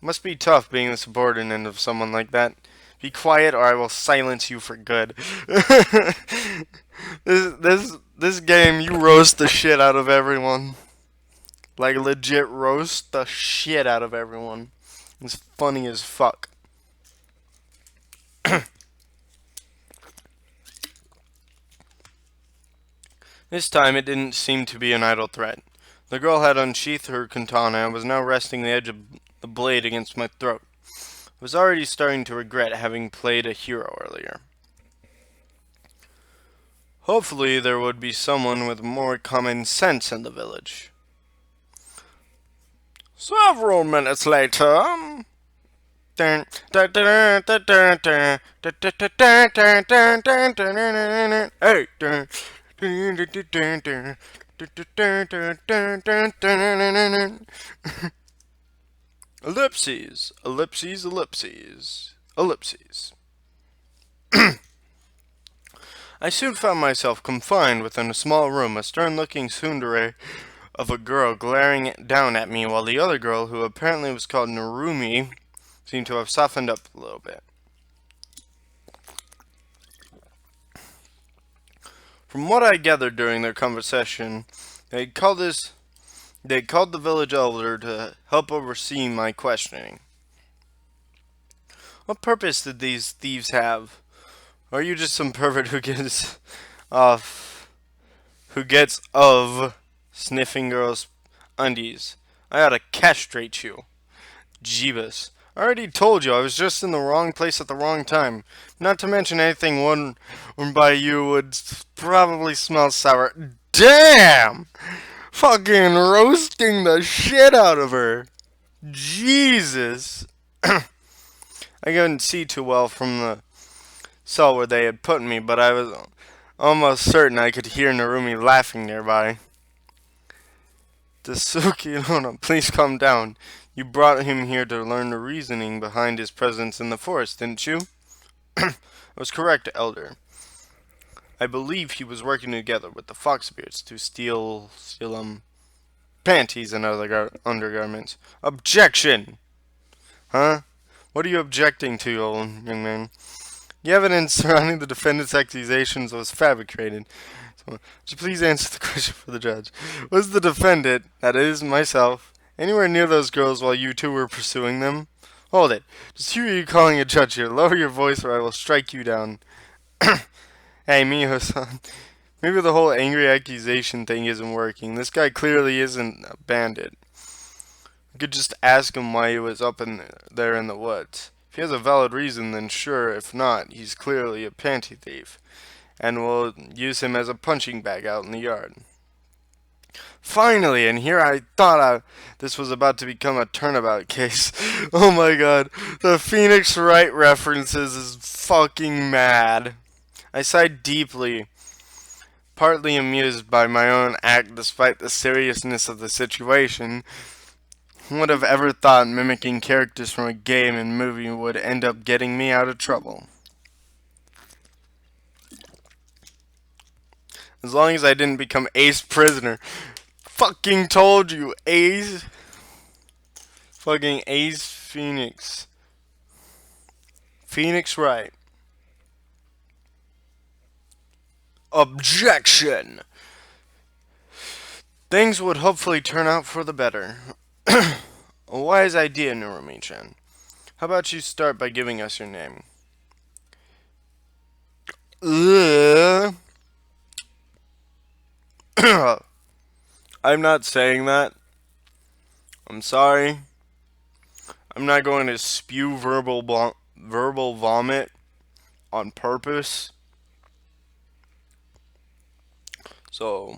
Must be tough being the subordinate of someone like that. Be quiet or I will silence you for good. This game, you roast the shit out of everyone. Like legit roast the shit out of everyone. It's funny as fuck. This time it didn't seem to be an idle threat. The girl had unsheathed her katana and was now resting the edge of the blade against my throat. I was already starting to regret having played a hero earlier. Hopefully there would be someone with more common sense in the village. Several minutes later... Hey, ellipses, ellipses, ellipses, ellipses. I soon found myself confined within a small room, a stern-looking tsundere of a girl glaring down at me, while the other girl, who apparently was called Narumi, seemed to have softened up a little bit. From what I gathered during their conversation, they called the village elder to help oversee my questioning. What purpose did these thieves have? Or are you just some pervert off who gets of sniffing girls' undies? I ought to castrate you. Jeebus. I already told you I was just in the wrong place at the wrong time. Not to mention anything worn by you would probably smell sour. Damn! Fucking roasting the shit out of her. Jesus. I couldn't see too well from the cell where they had put me, but I was almost certain I could hear Narumi laughing nearby. Tasuki, no, please calm down. You brought him here to learn the reasoning behind his presence in the forest, didn't you? I was correct, Elder. I believe he was working together with the fox spirits to steal panties and other undergarments. Objection! Huh? What are you objecting to, young man? The evidence surrounding the defendant's accusations was fabricated. So, would you please answer the question for the judge? Was the defendant, that is, myself, anywhere near those girls while you two were pursuing them? Hold it. Just hear you calling a judge here. Lower your voice or I will strike you down. Hey, Miho-san. Maybe the whole angry accusation thing isn't working. This guy clearly isn't a bandit. We could just ask him why he was up there in the woods. If he has a valid reason, then sure. If not, he's clearly a panty thief. And we'll use him as a punching bag out in the yard. Finally, and here I thought this was about to become a turnabout case. Oh my god, the Phoenix Wright references is fucking mad. I sighed deeply, partly amused by my own act despite the seriousness of the situation. Who would have ever thought mimicking characters from a game and movie would end up getting me out of trouble? As long as I didn't become Ace Prisoner. Fucking told you, Ace. Fucking Ace Phoenix. Phoenix Wright. Objection! Things would hopefully turn out for the better. A wise idea, Narumi-chan. How about you start by giving us your name? I'm not saying that. I'm sorry. I'm not going to spew verbal vomit on purpose. So,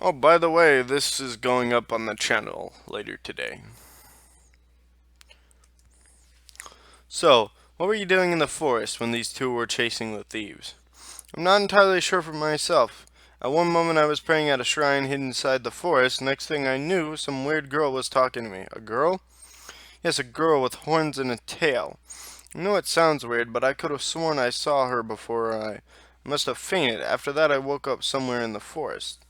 oh, by the way, this is going up on the channel later today. So, what were you doing in the forest when these two were chasing the thieves? I'm not entirely sure for myself. At one moment I was praying at a shrine hidden inside the forest. Next thing I knew, some weird girl was talking to me. A girl? Yes, a girl with horns and a tail. I know it sounds weird, but I could have sworn I saw her before I must have fainted. After that I woke up somewhere in the forest.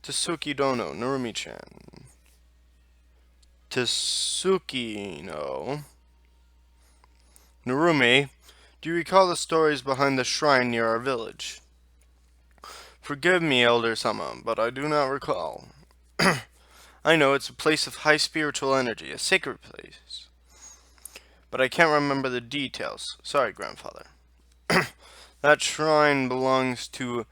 Tasuki Dono, Narumi-chan. Tasuki no. Narumi, do you recall the stories behind the shrine near our village? Forgive me, Elder Sama, but I do not recall. I know it's a place of high spiritual energy, a sacred place. But I can't remember the details. Sorry, grandfather. That shrine belongs to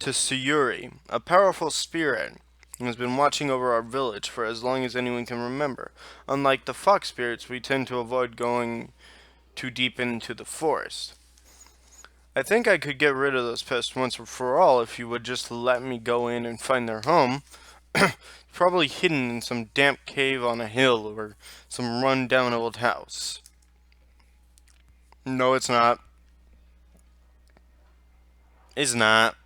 Tsuyuri, a powerful spirit who has been watching over our village for as long as anyone can remember. Unlike the fox spirits, we tend to avoid going too deep into the forest. I think I could get rid of those pests once and for all if you would just let me go in and find their home. Probably hidden in some damp cave on a hill or some run-down old house. No, it's not. It's not.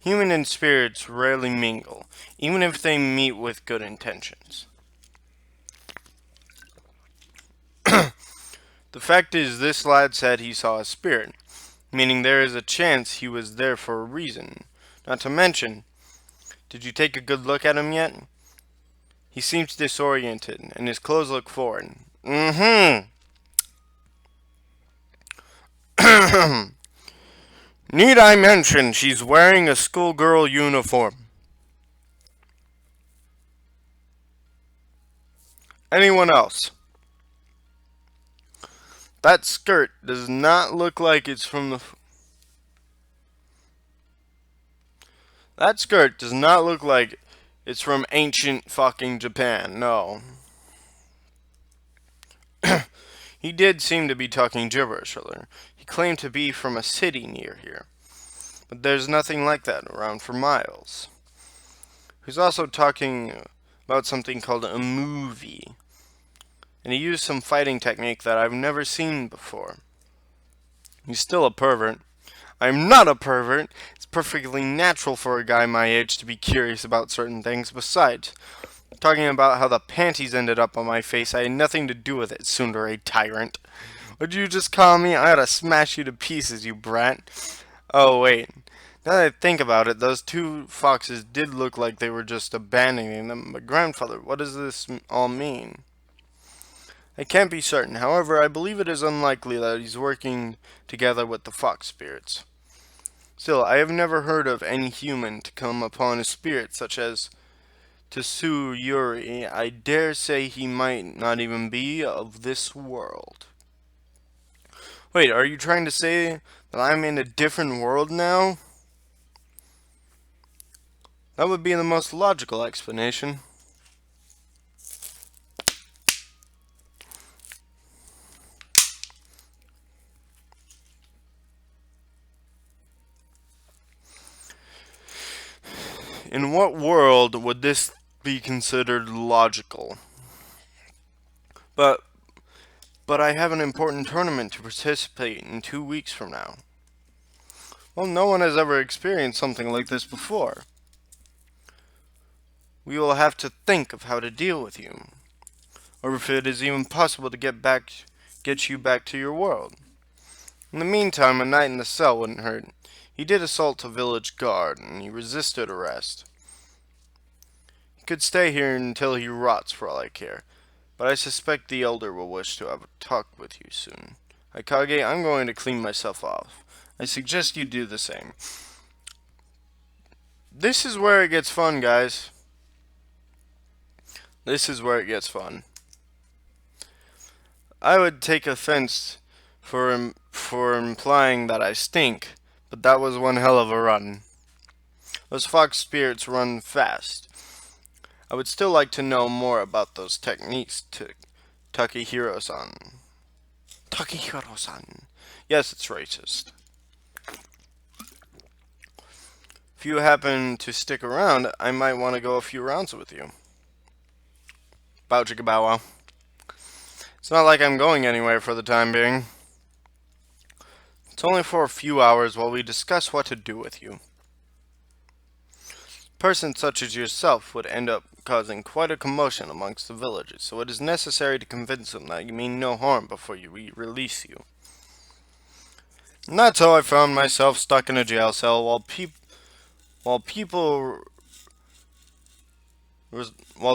Human and spirits rarely mingle, even if they meet with good intentions. The fact is, this lad said he saw a spirit, meaning there is a chance he was there for a reason. Not to mention, did you take a good look at him yet? He seems disoriented, and his clothes look foreign. Need I mention she's wearing a schoolgirl uniform? Anyone else? That skirt does not look like it's from the... That skirt does not look like it's from ancient fucking Japan, no. He did seem to be talking gibberish earlier. He claimed to be from a city near here. But there's nothing like that around for miles. He's also talking about something called a movie. And he used some fighting technique that I've never seen before. He's still a pervert. I'm not a pervert. It's perfectly natural for a guy my age to be curious about certain things. Besides, talking about how the panties ended up on my face, I had nothing to do with it, tsundere tyrant. Would you just call me? I ought to smash you to pieces, you brat. Oh, wait. Now that I think about it, those two foxes did look like they were just abandoning them. But grandfather, what does this all mean? I can't be certain. However, I believe it is unlikely that he's working together with the fox spirits. Still, I have never heard of any human to come upon a spirit such as Tsuruyuri. I dare say he might not even be of this world. Wait, are you trying to say that I'm in a different world now? That would be the most logical explanation. In what world would this be considered logical? But I have an important tournament to participate in 2 weeks from now. Well, no one has ever experienced something like this before. We will have to think of how to deal with you, or if it is even possible to get you back to your world. In the meantime, a night in the cell wouldn't hurt. He did assault a village guard, and he resisted arrest. He could stay here until he rots for all I care, but I suspect the elder will wish to have a talk with you soon. Hikage, I'm going to clean myself off. I suggest you do the same. This is where it gets fun, guys. This is where it gets fun. I would take offense for implying that I stink, but that was one hell of a run. Those fox spirits run fast. I would still like to know more about those techniques to Takehiro-san. Takehiro-san. Yes, it's racist. If you happen to stick around, I might want to go a few rounds with you. Bow chicka bow wow. It's not like I'm going anywhere for the time being. It's only for a few hours while we discuss what to do with you. A person such as yourself would end up causing quite a commotion amongst the villagers, so it is necessary to convince them that you mean no harm before we release you. And that's how I found myself stuck in a jail cell while the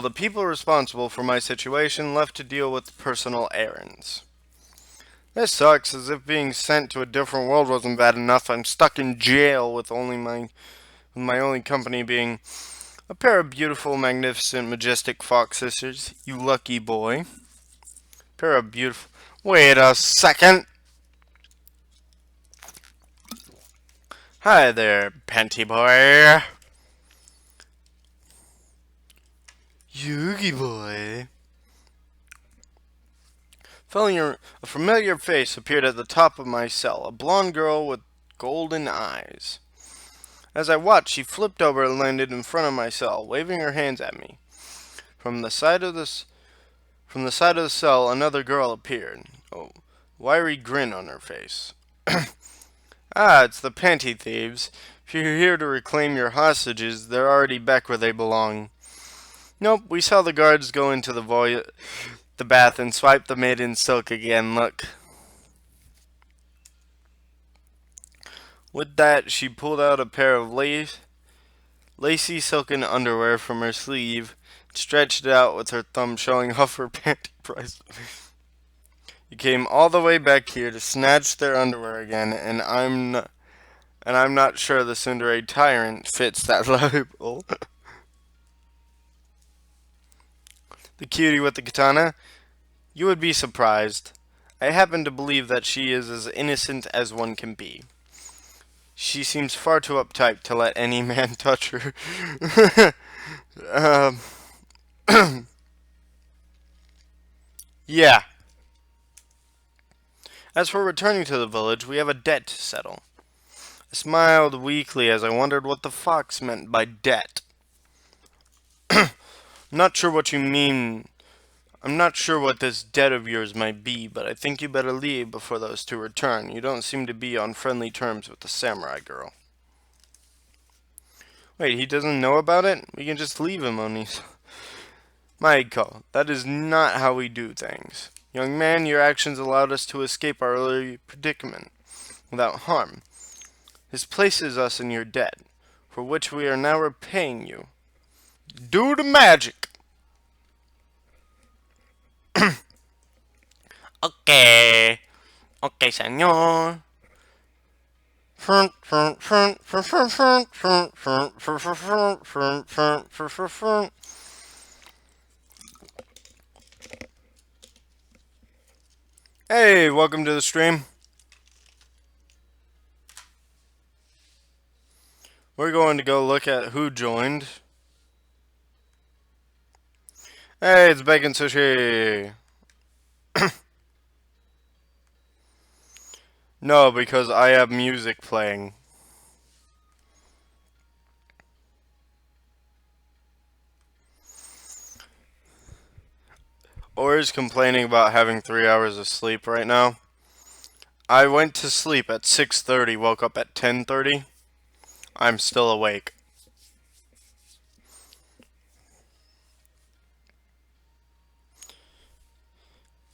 people responsible for my situation left to deal with personal errands. This sucks, as if being sent to a different world wasn't bad enough. I'm stuck in jail with my only company being a pair of beautiful, magnificent, majestic fox sisters. You lucky boy. Pair of beautiful... Wait a second! Hi there, panty boy. Yugi boy. A familiar face appeared at the top of my cell, a blonde girl with golden eyes. As I watched, she flipped over and landed in front of my cell, waving her hands at me. From the side of the cell, another girl appeared, a wiry grin on her face. Ah, it's the panty thieves. If you're here to reclaim your hostages, they're already back where they belong. Nope, we saw the guards go into the bath and swipe the maid in silk again, look. With that, she pulled out a pair of lacy silken underwear from her sleeve, stretched it out with her thumb showing off her panty price. You came all the way back here to snatch their underwear again, and I'm not sure the tsundere tyrant fits that label. The cutie with the katana? You would be surprised. I happen to believe that she is as innocent as one can be. She seems far too uptight to let any man touch her. um, yeah. As for returning to the village, we have a debt to settle. I smiled weakly as I wondered what the fox meant by debt. Not sure what you mean. I'm not sure what this debt of yours might be, but I think you better leave before those two return. You don't seem to be on friendly terms with the samurai girl. Wait, he doesn't know about it? We can just leave him, Onis. Maiko, that is not how we do things. Young man, your actions allowed us to escape our early predicament without harm. This places us in your debt, for which we are now repaying you. Do the magic! Okay. Okay, senor. Hey, welcome to the stream. We're going to go look at who joined. Hey, it's Bacon Sushi. No, because I have music playing. Ori's complaining about having 3 hours of sleep right now. I went to sleep at 6:30, woke up at 10:30. I'm still awake.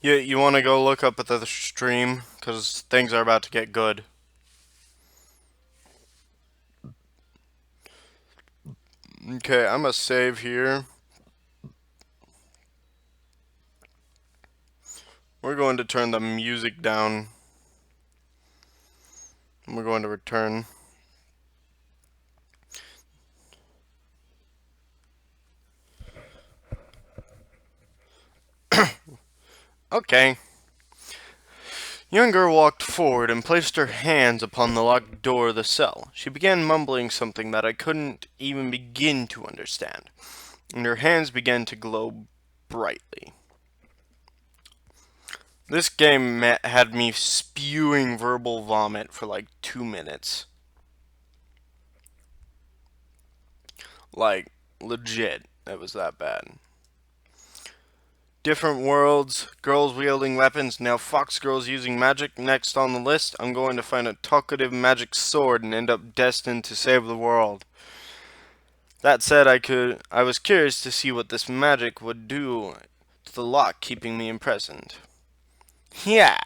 You want to go look up at the stream? Because things are about to get good. Okay, I'm going to save here. We're going to turn the music down. We're going to return. Okay. Young girl walked forward and placed her hands upon the locked door of the cell. She began mumbling something that I couldn't even begin to understand, and her hands began to glow brightly. This game had me spewing verbal vomit for like 2 minutes. Like, legit, it was that bad. Different worlds, girls wielding weapons, now fox girls using magic. Next on the list, I'm going to find a talkative magic sword and end up destined to save the world. That said, I was curious to see what this magic would do to the lock, keeping me imprisoned. Yeah.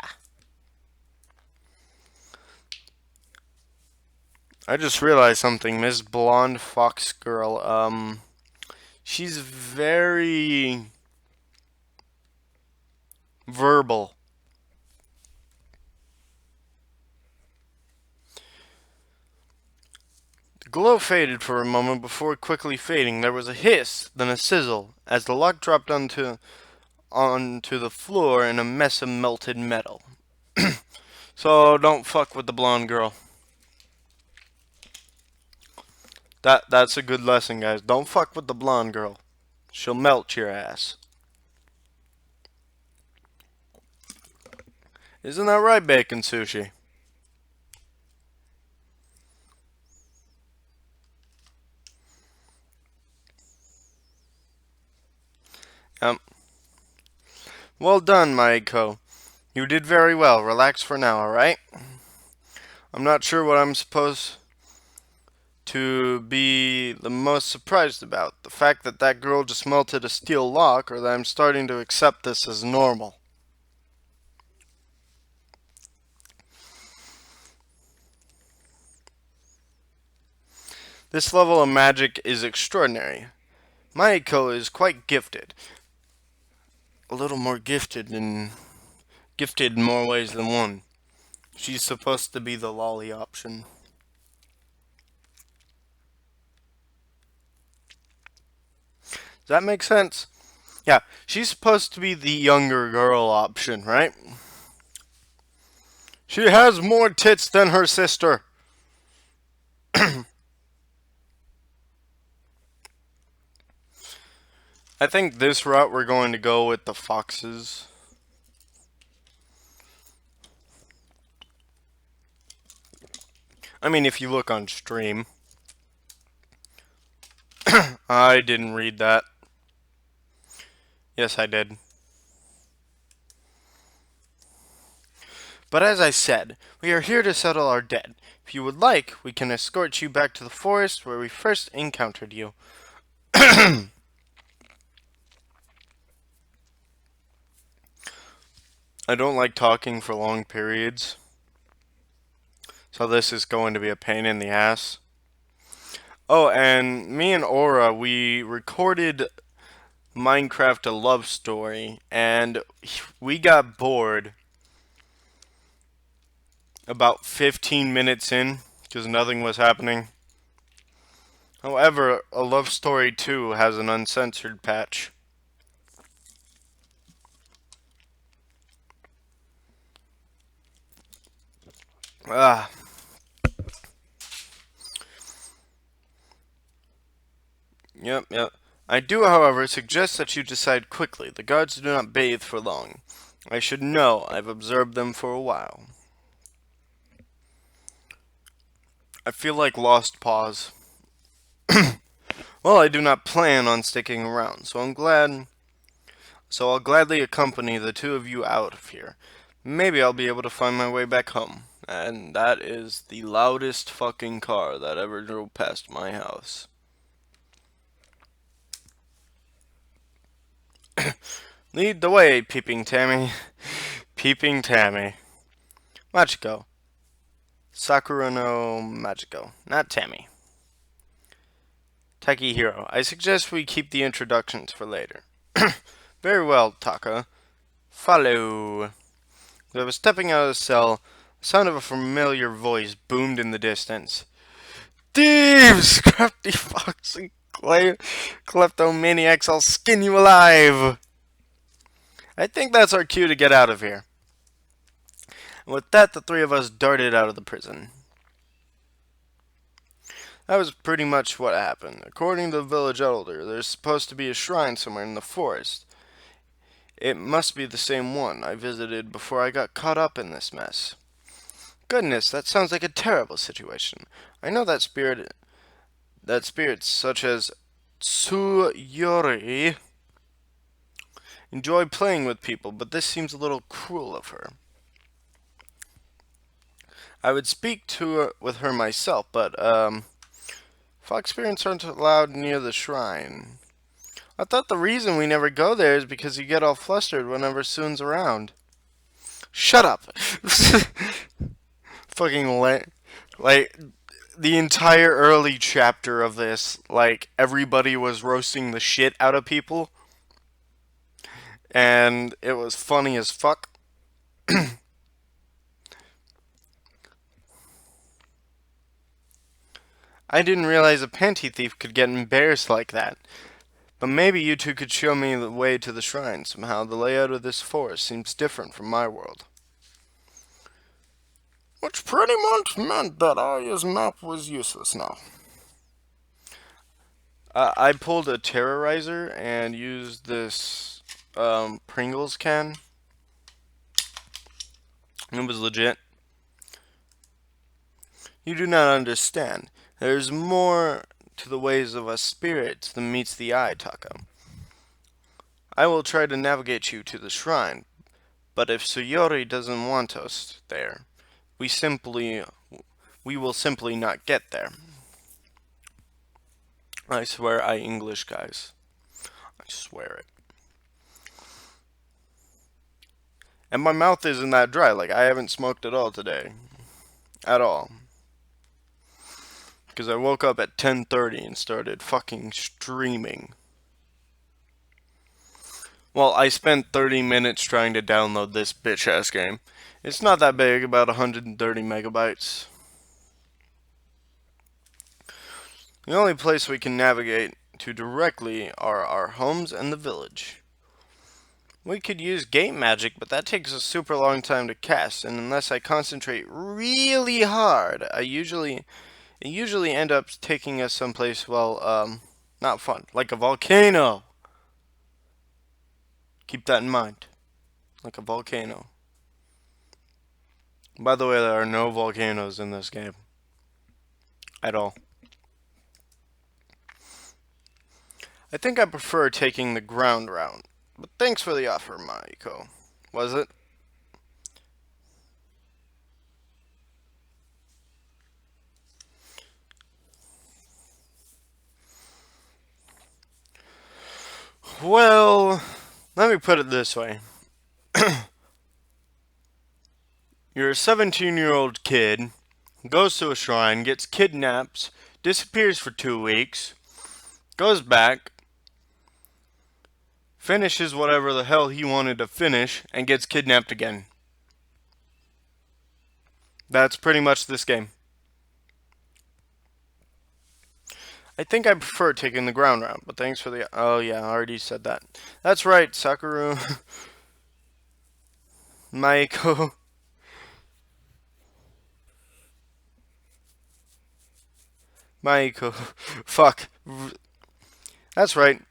I just realized something, Miss Blonde Fox Girl. She's very verbal. The glow faded for a moment before quickly fading. There was a hiss, then a sizzle, as the lock dropped onto the floor in a mess of melted metal. So don't fuck with the blonde girl. That's a good lesson, guys. Don't fuck with the blonde girl. She'll melt your ass. Isn't that right, Bacon Sushi? Well done, Maiko. You did very well. Relax for now, alright? I'm not sure what I'm supposed to be the most surprised about. The fact that that girl just melted a steel lock, or that I'm starting to accept this as normal. This level of magic is extraordinary. Maiko is quite gifted. A little more gifted in more ways than one. She's supposed to be the lolly option. Does that make sense? Yeah, she's supposed to be the younger girl option, right? She has more tits than her sister. I think this route we're going to go with the foxes. I mean, if you look on stream. I didn't read that. Yes, I did. But as I said, we are here to settle our debt. If you would like, we can escort you back to the forest where we first encountered you. I don't like talking for long periods, so this is going to be a pain in the ass. Oh, and me and Aura, we recorded Minecraft a love story, and we got bored about 15 minutes in, because nothing was happening. However, A Love Story 2 has an uncensored patch. Ah. Yep. I do, however, suggest that you decide quickly. The guards do not bathe for long. I should know. I've observed them for a while. I feel like lost pause. Well, I do not plan on sticking around, so I'll gladly accompany the two of you out of here. Maybe I'll be able to find my way back home. And that is the loudest fucking car that ever drove past my house. Lead the way, Peeping Tammy. Peeping Tammy. Machiko. Sakura no Machiko. Not Tammy. Takehiro. I suggest we keep the introductions for later. Very well, Taka. Follow. As I was stepping out of the cell, the sound of a familiar voice boomed in the distance. Thieves! Crafty fox and kleptomaniacs, I'll skin you alive! I think that's our cue to get out of here. And with that, the three of us darted out of the prison. That was pretty much what happened. According to the village elder, there's supposed to be a shrine somewhere in the forest. It must be the same one I visited before I got caught up in this mess. Goodness, that sounds like a terrible situation. I know that spirits such as Tsuyori enjoy playing with people, but this seems a little cruel of her. I would speak with her myself, but fox spirits aren't allowed near the shrine. I thought the reason we never go there is because you get all flustered whenever Soon's around. Shut up! Fucking like the entire early chapter of this, like everybody was roasting the shit out of people, and it was funny as fuck. I didn't realize a panty thief could get embarrassed like that. But maybe you two could show me the way to the shrine. Somehow the layout of this forest seems different from my world. Which pretty much meant that Arya's map was useless now. I pulled a terrorizer and used this Pringles can. It was legit. You do not understand. There's more to the ways of us spirits than meets the eye, Taka. I will try to navigate you to the shrine, but if Tsuyori doesn't want us there, we will simply not get there. I swear I English, guys. I swear it. And my mouth isn't that dry. Like, I haven't smoked at all today. At all. Because I woke up at 10:30 and started fucking streaming. Well, I spent 30 minutes trying to download this bitch-ass game. It's not that big, about 130 megabytes. The only place we can navigate to directly are our homes and the village. We could use gate magic, but that takes a super long time to cast, and unless I concentrate really hard, it usually end up taking us someplace, well, not fun, like a volcano. Keep that in mind, like a volcano. By the way, there are no volcanoes in this game at all. I think I prefer taking the ground route, but thanks for the offer, Maiko. Was it? Well, let me put it this way. You're a 17-year-old kid, goes to a shrine, gets kidnapped, disappears for 2 weeks, goes back, finishes whatever the hell he wanted to finish, and gets kidnapped again. That's pretty much this game. I think I prefer taking the ground route, but thanks for the... Oh yeah, I already said that. That's right, Sakura... Maiko... Maiko... Fuck. That's right.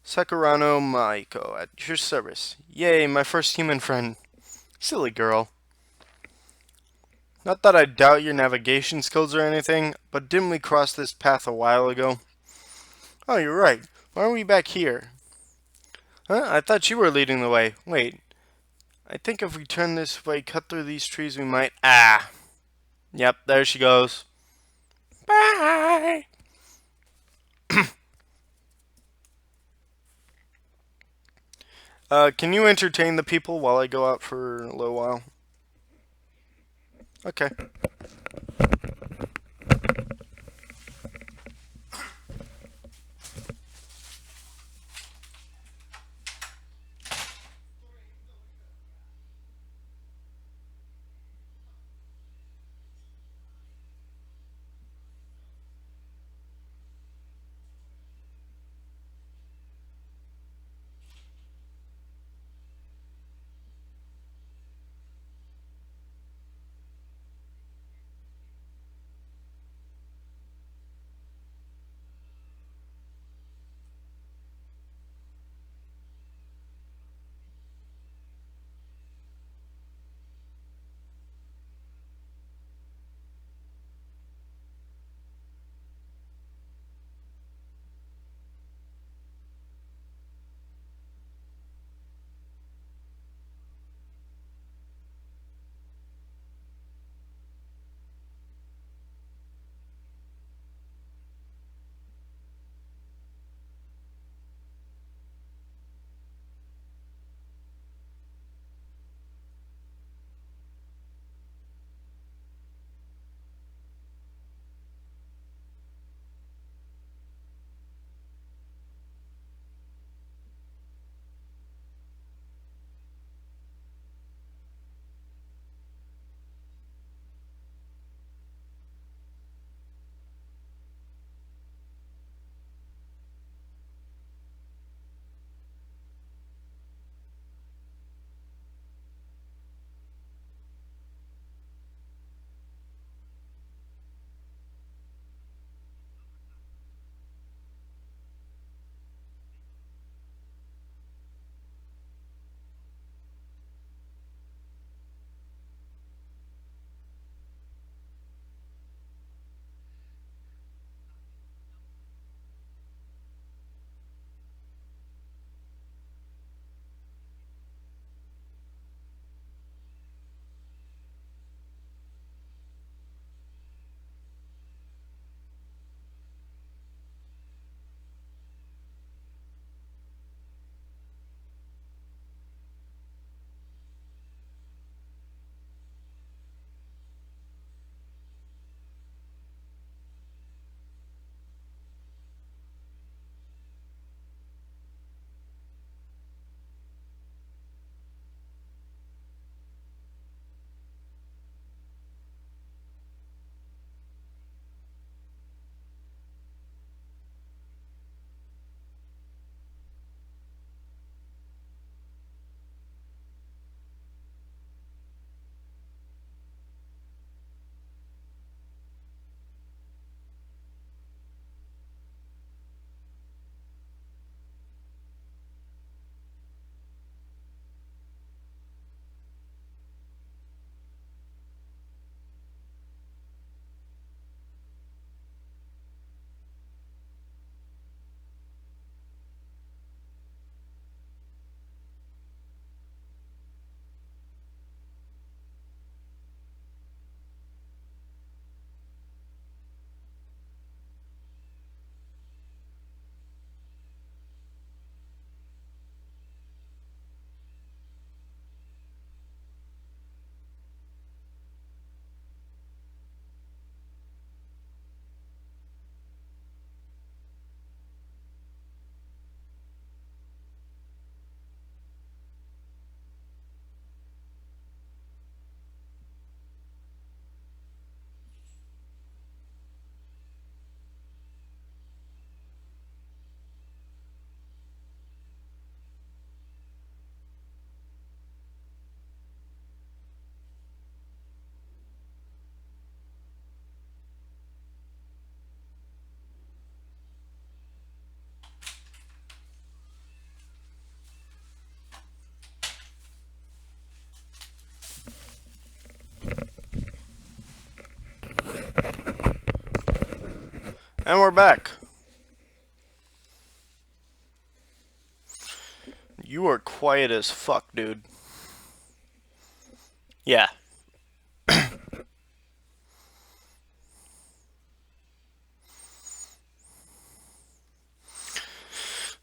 Sakurano Maiko, at your service. Yay, my first human friend. Silly girl. Not that I doubt your navigation skills or anything, but didn't we cross this path a while ago? Oh, you're right. Why are we back here? Huh? I thought you were leading the way. Wait. I think if we turn this way, cut through these trees, we might... Ah! Yep, there she goes. Bye! Can you entertain the people while I go out for a little while? Okay. And we're back. You are quiet as fuck, dude. Yeah. The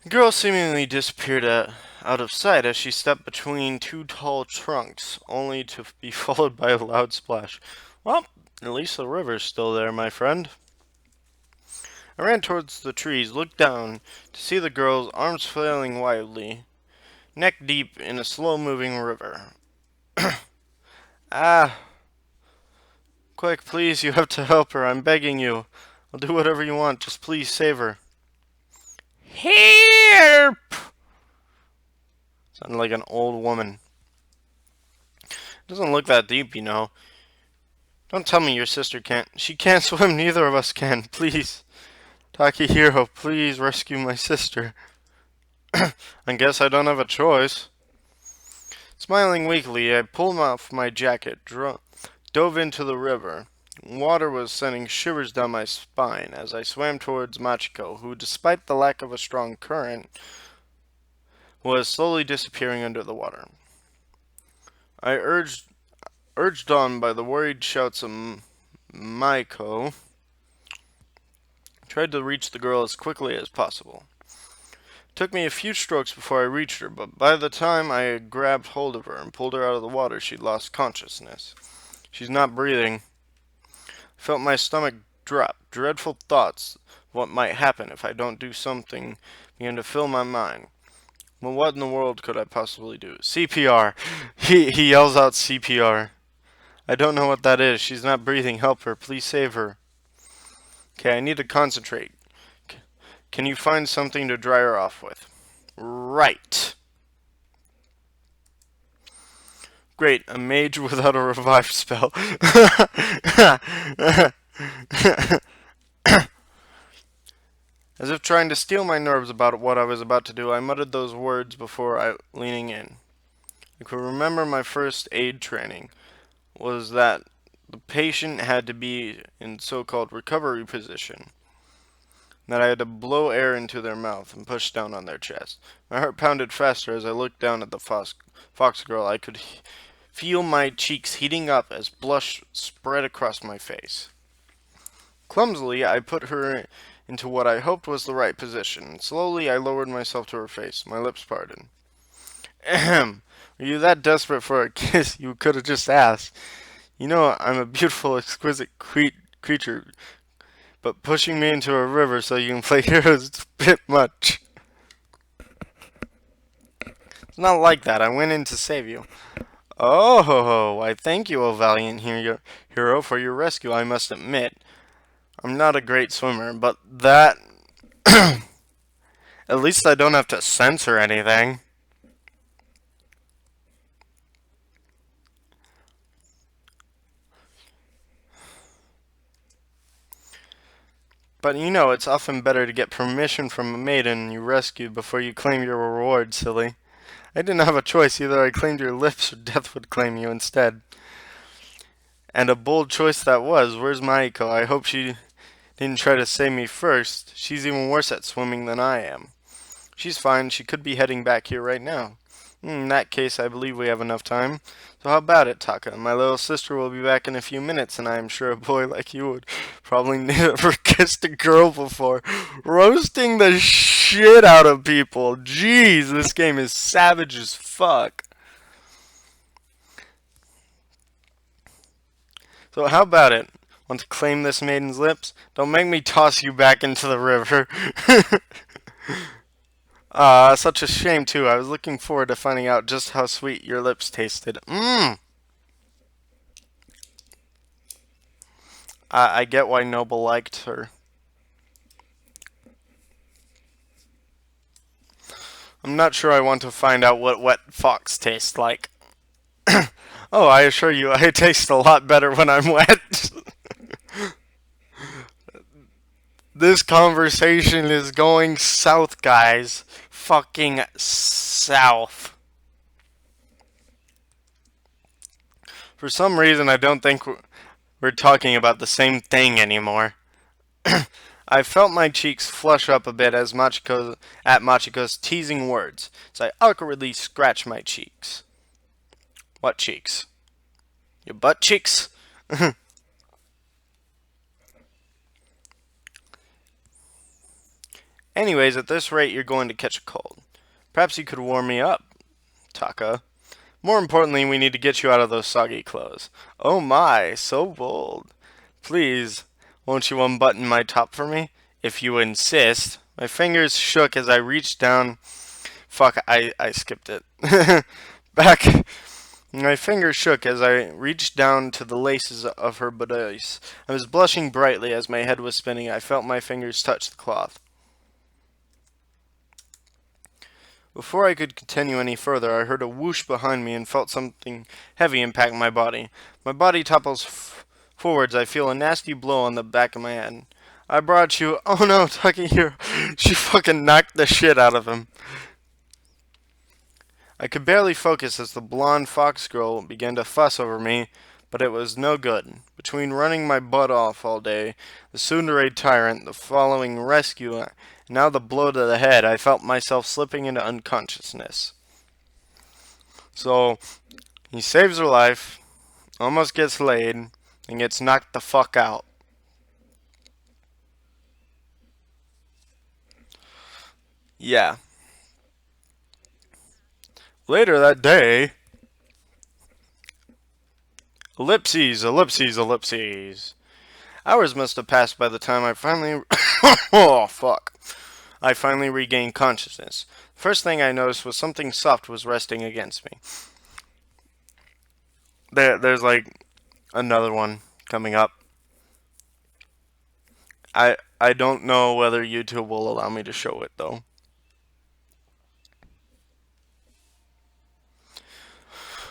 girl seemingly disappeared out of sight as she stepped between two tall trunks, only to be followed by a loud splash. Well, at least the river's still there, my friend. I ran towards the trees, looked down to see the girl's arms flailing wildly, neck deep in a slow-moving river. Ah, quick, please, you have to help her. I'm begging you. I'll do whatever you want. Just please save her. Help! Sounded like an old woman. Doesn't look that deep, you know. Don't tell me your sister can't. She can't swim. Neither of us can. Please. Takahiro, please rescue my sister. I guess I don't have a choice. Smiling weakly, I pulled off my jacket, dove into the river. Water was sending shivers down my spine as I swam towards Machiko, who, despite the lack of a strong current, was slowly disappearing under the water. I urged on by the worried shouts of Maiko, tried to reach the girl as quickly as possible. It took me a few strokes before I reached her, but by the time I had grabbed hold of her and pulled her out of the water, she'd lost consciousness. She's not breathing. I felt my stomach drop. Dreadful thoughts of what might happen if I don't do something began to fill my mind. Well, what in the world could I possibly do? CPR! He yells out CPR. I don't know what that is. She's not breathing. Help her. Please save her. Okay, I need to concentrate. Can you find something to dry her off with? Right. Great, a mage without a revive spell. As if trying to steal my nerves about what I was about to do, I muttered those words before leaning in. I could remember my first aid training was that the patient had to be in so-called recovery position, that I had to blow air into their mouth and push down on their chest. My heart pounded faster as I looked down at the fox girl. I could feel my cheeks heating up as blush spread across my face. Clumsily, I put her into what I hoped was the right position. Slowly, I lowered myself to her face. My lips parted. Ahem. Were you that desperate for a kiss you could have just asked? You know I'm a beautiful, exquisite creature, but pushing me into a river so you can play hero is a bit much. It's not like that. I went in to save you. Oh, I thank you, O valiant hero, for your rescue. I must admit, I'm not a great swimmer, but that... At least I don't have to censor anything. But you know, it's often better to get permission from a maiden you rescued before you claim your reward, silly. I didn't have a choice. Either I claimed your lips or death would claim you instead. And a bold choice that was. Where's Maiko? I hope she didn't try to save me first. She's even worse at swimming than I am. She's fine. She could be heading back here right now. In that case, I believe we have enough time. So how about it, Taka? My little sister will be back in a few minutes, and I am sure a boy like you would probably never kissed a girl before. Roasting the shit out of people. Jeez, this game is savage as fuck. So how about it? Want to claim this maiden's lips? Don't make me toss you back into the river. Such a shame too. I was looking forward to finding out just how sweet your lips tasted. I get why Noble liked her. I'm not sure I want to find out what wet fox tastes like. Oh, I assure you, I taste a lot better when I'm wet. This conversation is going south, guys. Fucking south. For some reason, I don't think we're talking about the same thing anymore. I felt my cheeks flush up a bit as Machiko's teasing words, as I awkwardly scratched my cheeks. What cheeks? Your butt cheeks? Anyways, at this rate, you're going to catch a cold. Perhaps you could warm me up, Taka. More importantly, we need to get you out of those soggy clothes. Oh my, so bold. Please, won't you unbutton my top for me? If you insist. My fingers shook as I reached down. Fuck, I skipped it. Back. My fingers shook as I reached down to the laces of her bodice. I was blushing brightly as my head was spinning. I felt my fingers touch the cloth. Before I could continue any further, I heard a whoosh behind me and felt something heavy impact my body. My body topples forwards. I feel a nasty blow on the back of my head. I brought you. Oh no, Tucky here. She fucking knocked the shit out of him. I could barely focus as the blonde fox girl began to fuss over me, but it was no good. Between running my butt off all day, the tsundere tyrant, the following rescue, and now the blow to the head, I felt myself slipping into unconsciousness. So, he saves her life, almost gets laid, and gets knocked the fuck out. Yeah. Later that day, ellipses, ellipses, ellipses. Hours must have passed by the time I finally... oh, fuck. I finally regained consciousness. First thing I noticed was something soft was resting against me. There's like another one coming up. I don't know whether YouTube will allow me to show it though.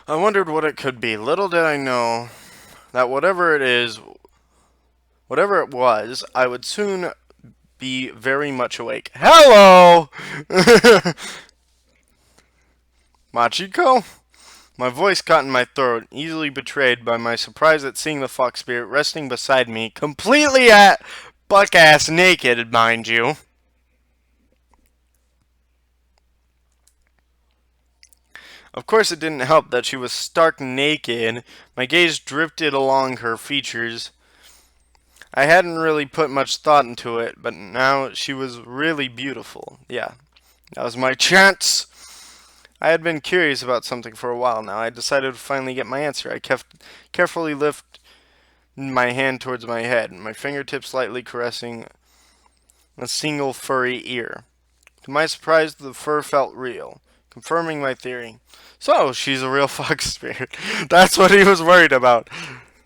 I wondered what it could be. Little did I know that whatever it was, I would soon be very much awake. Hello! Machiko? My voice caught in my throat, easily betrayed by my surprise at seeing the fox spirit resting beside me, completely at buck-ass naked, mind you. Of course it didn't help that she was stark naked. My gaze drifted along her features. I hadn't really put much thought into it, but now she was really beautiful. Yeah, that was my chance. I had been curious about something for a while now. I decided to finally get my answer. I carefully lifted my hand towards my head, my fingertips lightly caressing a single furry ear. To my surprise, the fur felt real, confirming my theory. So, she's a real fox spirit. That's what he was worried about.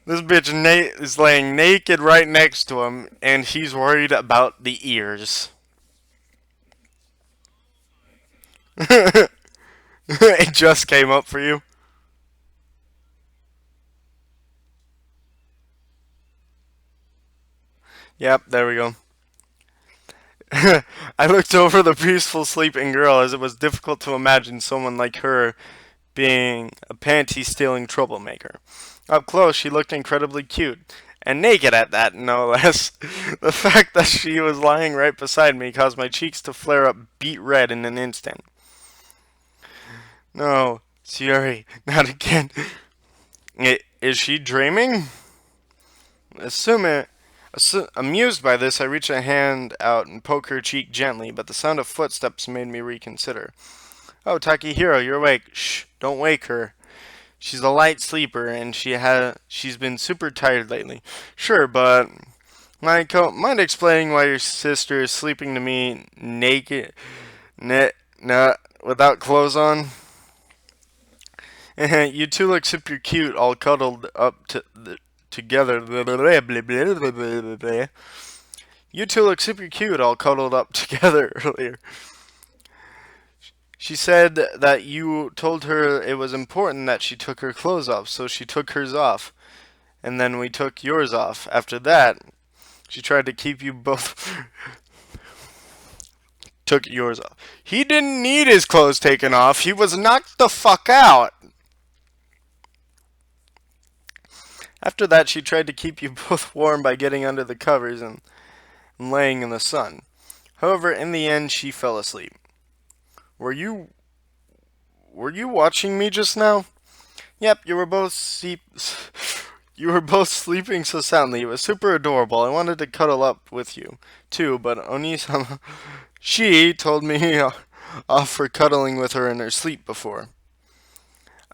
This bitch is laying naked right next to him, and he's worried about the ears. It just came up for you. Yep, there we go. I looked over the peaceful sleeping girl as it was difficult to imagine someone like her being a panty-stealing troublemaker. Up close, she looked incredibly cute. And naked at that, no less. The fact that she was lying right beside me caused my cheeks to flare up beet red in an instant. No, Siri, not again. Is she dreaming? Amused by this, I reached a hand out and poked her cheek gently, but the sound of footsteps made me reconsider. Oh, Takehiro, you're awake. Shh, don't wake her. She's a light sleeper, and she's been super tired lately. Sure, but mind explaining why your sister is sleeping to me naked, without clothes on? You two look super cute, all cuddled up together. You two look super cute, all cuddled up together earlier. She said that you told her it was important that she took her clothes off, so she took hers off. And then we took yours off. After that, she tried to keep you both... took yours off. He didn't need his clothes taken off. He was knocked the fuck out. After that, she tried to keep you both warm by getting under the covers, and and laying in the sun. However, in the end, she fell asleep. Were you watching me just now? Yep, you were both you were both sleeping so soundly. It was super adorable. I wanted to cuddle up with you, too, but Onisama, she told me off for cuddling with her in her sleep before.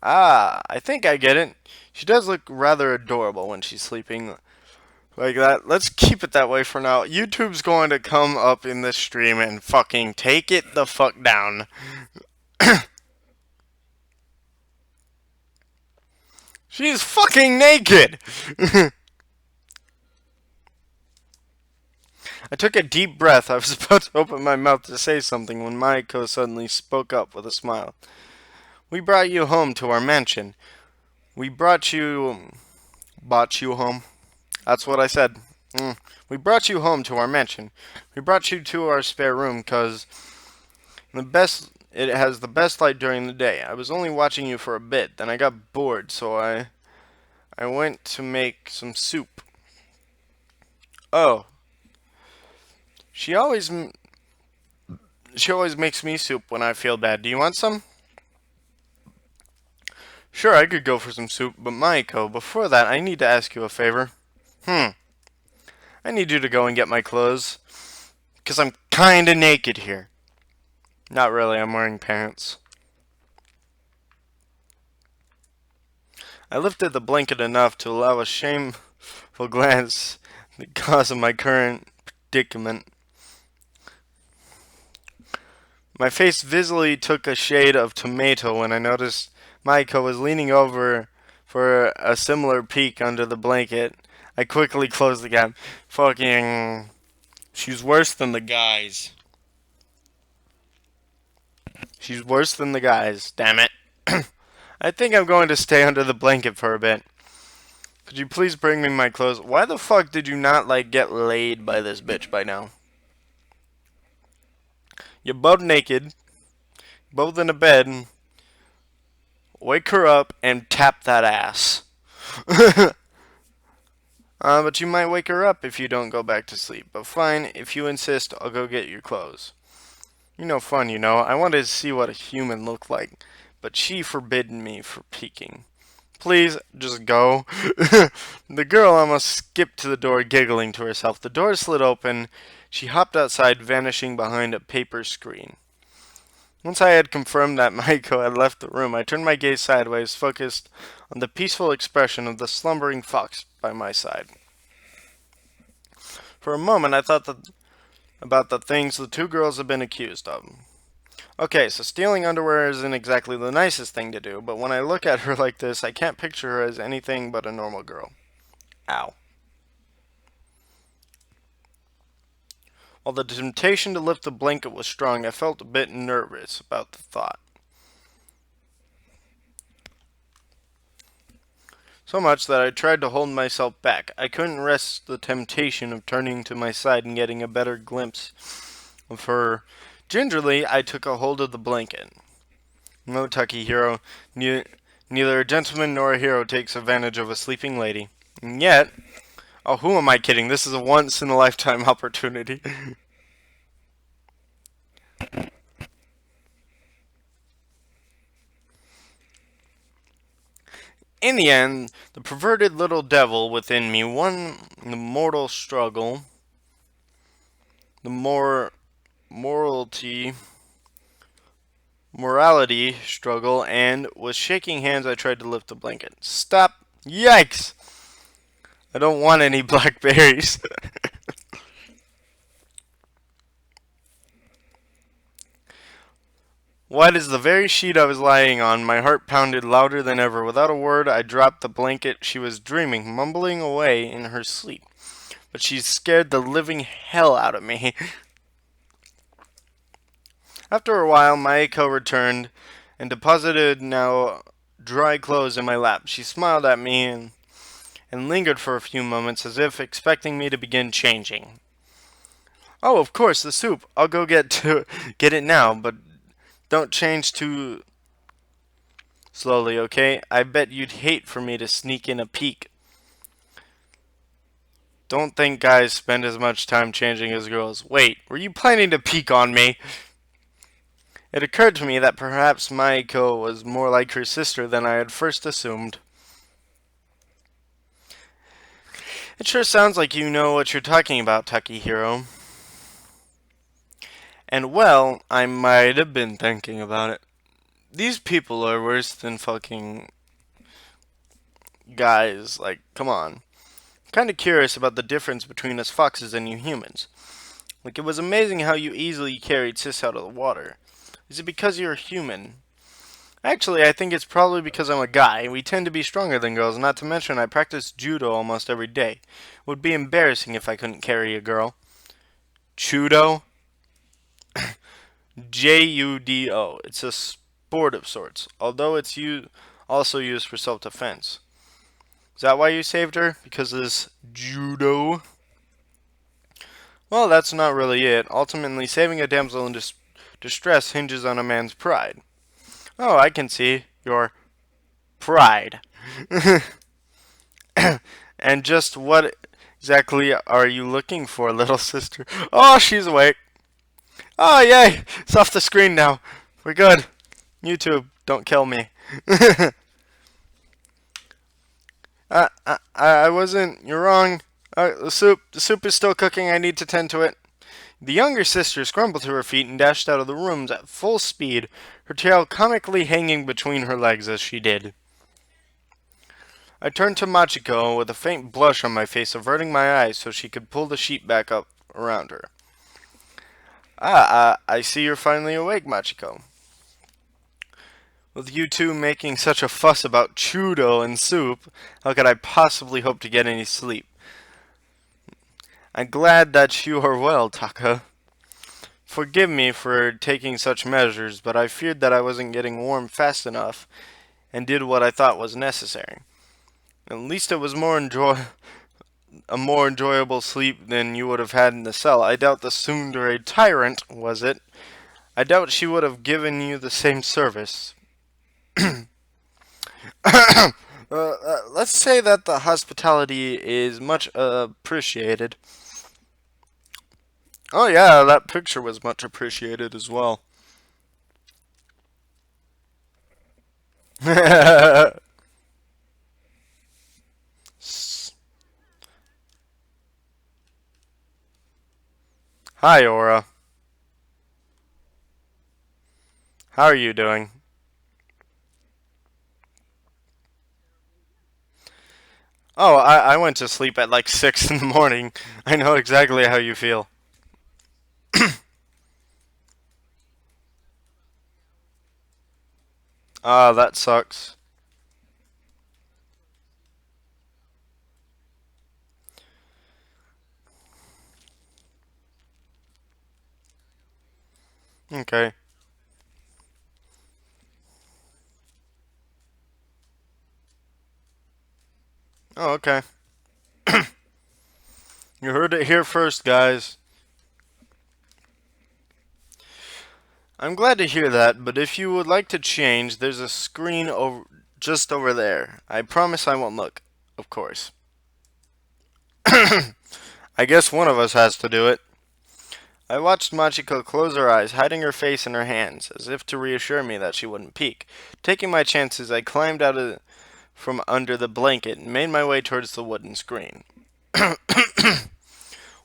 Ah, I think I get it. She does look rather adorable when she's sleeping like that. Let's keep it that way for now. YouTube's going to come up in this stream and fucking take it the fuck down. She's fucking naked! I took a deep breath. I was about to open my mouth to say something when Maiko suddenly spoke up with a smile. We brought you home to our mansion. We brought you home. That's what I said. We brought you home to our mansion. We brought you to our spare room because it has the best light during the day. I was only watching you for a bit, then I got bored, so I went to make some soup. Oh, she always makes me soup when I feel bad. Do you want some? Sure, I could go for some soup, but Maiko, before that, I need to ask you a favor. I need you to go and get my clothes, because I'm kinda naked here. Not really, I'm wearing pants. I lifted the blanket enough to allow a shameful glance at the cause of my current predicament. My face visibly took a shade of tomato when I noticed Maiko was leaning over for a similar peek under the blanket. I quickly closed the gap. Fucking... She's worse than the guys. She's worse than the guys, damn it. I think I'm going to stay under the blanket for a bit. Could you please bring me my clothes? Why the fuck did you not, like, get laid by this bitch by now? You're both naked, both in a bed. Wake her up and tap that ass. But you might wake her up if you don't go back to sleep. But fine, if you insist, I'll go get your clothes. You're no fun, you know. I wanted to see what a human looked like, but she forbidden me for peeking. Please, just go. The girl almost skipped to the door, giggling to herself. The door slid open. She hopped outside, vanishing behind a paper screen. Once I had confirmed that Maiko had left the room, I turned my gaze sideways, focused on the peaceful expression of the slumbering fox by my side. For a moment, I thought about the things the two girls had been accused of. Okay, so stealing underwear isn't exactly the nicest thing to do, but when I look at her like this, I can't picture her as anything but a normal girl. Ow. While the temptation to lift the blanket was strong, I felt a bit nervous about the thought. So much that I tried to hold myself back. I couldn't resist the temptation of turning to my side and getting a better glimpse of her. Gingerly, I took a hold of the blanket. No, Tucky hero. Neither a gentleman nor a hero takes advantage of a sleeping lady. And yet... Oh, who am I kidding? This is a once-in-a-lifetime opportunity. In the end, the perverted little devil within me won the mortal struggle. The morality struggle, and with shaking hands I tried to lift the blanket. Stop! Yikes! I don't want any blackberries. White as the very sheet I was lying on, my heart pounded louder than ever. Without a word, I dropped the blanket. She was dreaming, mumbling away in her sleep. But she scared the living hell out of me. After a while, Maiko returned and deposited now dry clothes in my lap. She smiled at me and lingered for a few moments as if expecting me to begin changing. Oh, of course, the soup. I'll go get it now, but don't change too slowly, okay? I bet you'd hate for me to sneak in a peek. Don't think guys spend as much time changing as girls. Wait, were you planning to peek on me? It occurred to me that perhaps Maiko was more like her sister than I had first assumed. It sure sounds like you know what you're talking about, Takehiro. And well, I might have been thinking about it. These people are worse than fucking guys. Like, come on. I'm kind of curious about the difference between us foxes and you humans. Like, it was amazing how you easily carried Sis out of the water. Is it because you're a human? Actually, I think it's probably because I'm a guy. We tend to be stronger than girls, not to mention I practice judo almost every day. It would be embarrassing if I couldn't carry a girl. Judo? Judo. It's a sport of sorts, although it's also used for self-defense. Is that why you saved her? Because of this judo? Well, that's not really it. Ultimately, saving a damsel in distress hinges on a man's pride. Oh, I can see. Your pride. And just what exactly are you looking for, little sister? Oh, she's awake. Oh, yay! It's off the screen now. We're good. YouTube, don't kill me. I wasn't. You're wrong. The soup is still cooking. I need to tend to it. The younger sister scrambled to her feet and dashed out of the rooms at full speed, her tail comically hanging between her legs as she did. I turned to Machiko with a faint blush on my face, averting my eyes so she could pull the sheet back up around her. I see you're finally awake, Machiko. With you two making such a fuss about chudo and soup, how could I possibly hope to get any sleep? I'm glad that you are well, Taka. Forgive me for taking such measures, but I feared that I wasn't getting warm fast enough and did what I thought was necessary. At least it was a more enjoyable sleep than you would have had in the cell. I doubt the tsundere tyrant, was it? I doubt she would have given you the same service. Let's say that the hospitality is much appreciated. Oh yeah, that picture was much appreciated as well. Hi, Aura. How are you doing? Oh, I went to sleep at like 6 in the morning. I know exactly how you feel. Ah, that sucks. Okay. Oh, okay. You heard it here first, guys. I'm glad to hear that, but if you would like to change, there's a screen just over there. I promise I won't look, of course. I guess one of us has to do it. I watched Machiko close her eyes, hiding her face in her hands, as if to reassure me that she wouldn't peek. Taking my chances, I climbed from under the blanket and made my way towards the wooden screen.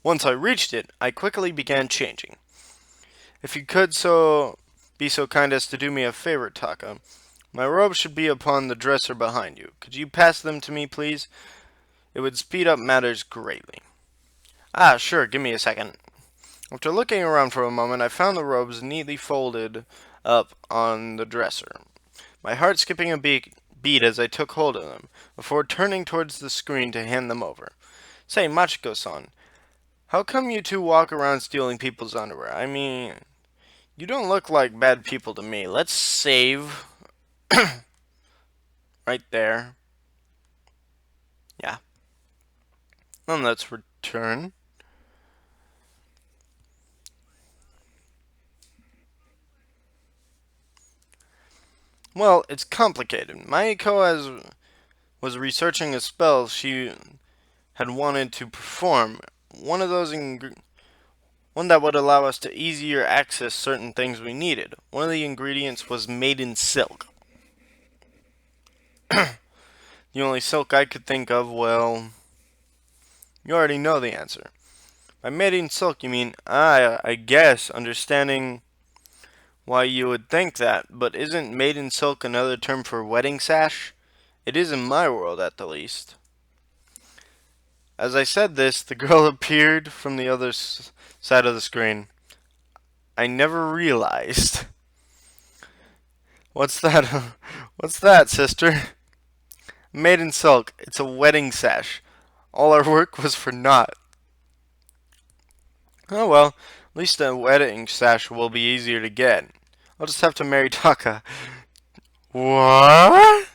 Once I reached it, I quickly began changing. If you could be so kind as to do me a favor, Taka. My robes should be upon the dresser behind you. Could you pass them to me, please? It would speed up matters greatly. Ah, sure, give me a second. After looking around for a moment, I found the robes neatly folded up on the dresser, my heart skipping a beat as I took hold of them, before turning towards the screen to hand them over. Say, Machiko-san, how come you two walk around stealing people's underwear? I mean, you don't look like bad people to me. Let's save. Right there. Yeah. And let's return. Well, it's complicated. Was researching a spell she had wanted to perform. One that would allow us to easier access certain things we needed. One of the ingredients was maiden silk. The only silk I could think of, well, you already know the answer. By maiden silk, you mean, I guess, understanding why you would think that, but isn't maiden silk another term for wedding sash? It is in my world, at the least. As I said this, the girl appeared from the other side of the screen. I never realized. What's that? What's that, sister? Maiden silk. It's a wedding sash. All our work was for naught. Oh well, at least a wedding sash will be easier to get. I'll just have to marry Taka. What?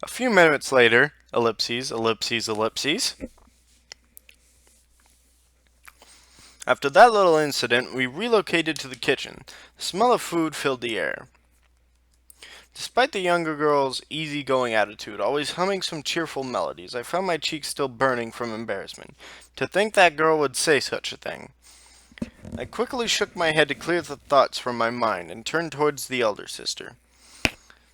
A few minutes later, ellipses, ellipses, ellipses. After that little incident, we relocated to the kitchen. The smell of food filled the air. Despite the younger girl's easygoing attitude, always humming some cheerful melodies, I found my cheeks still burning from embarrassment. To think that girl would say such a thing. I quickly shook my head to clear the thoughts from my mind and turned towards the elder sister.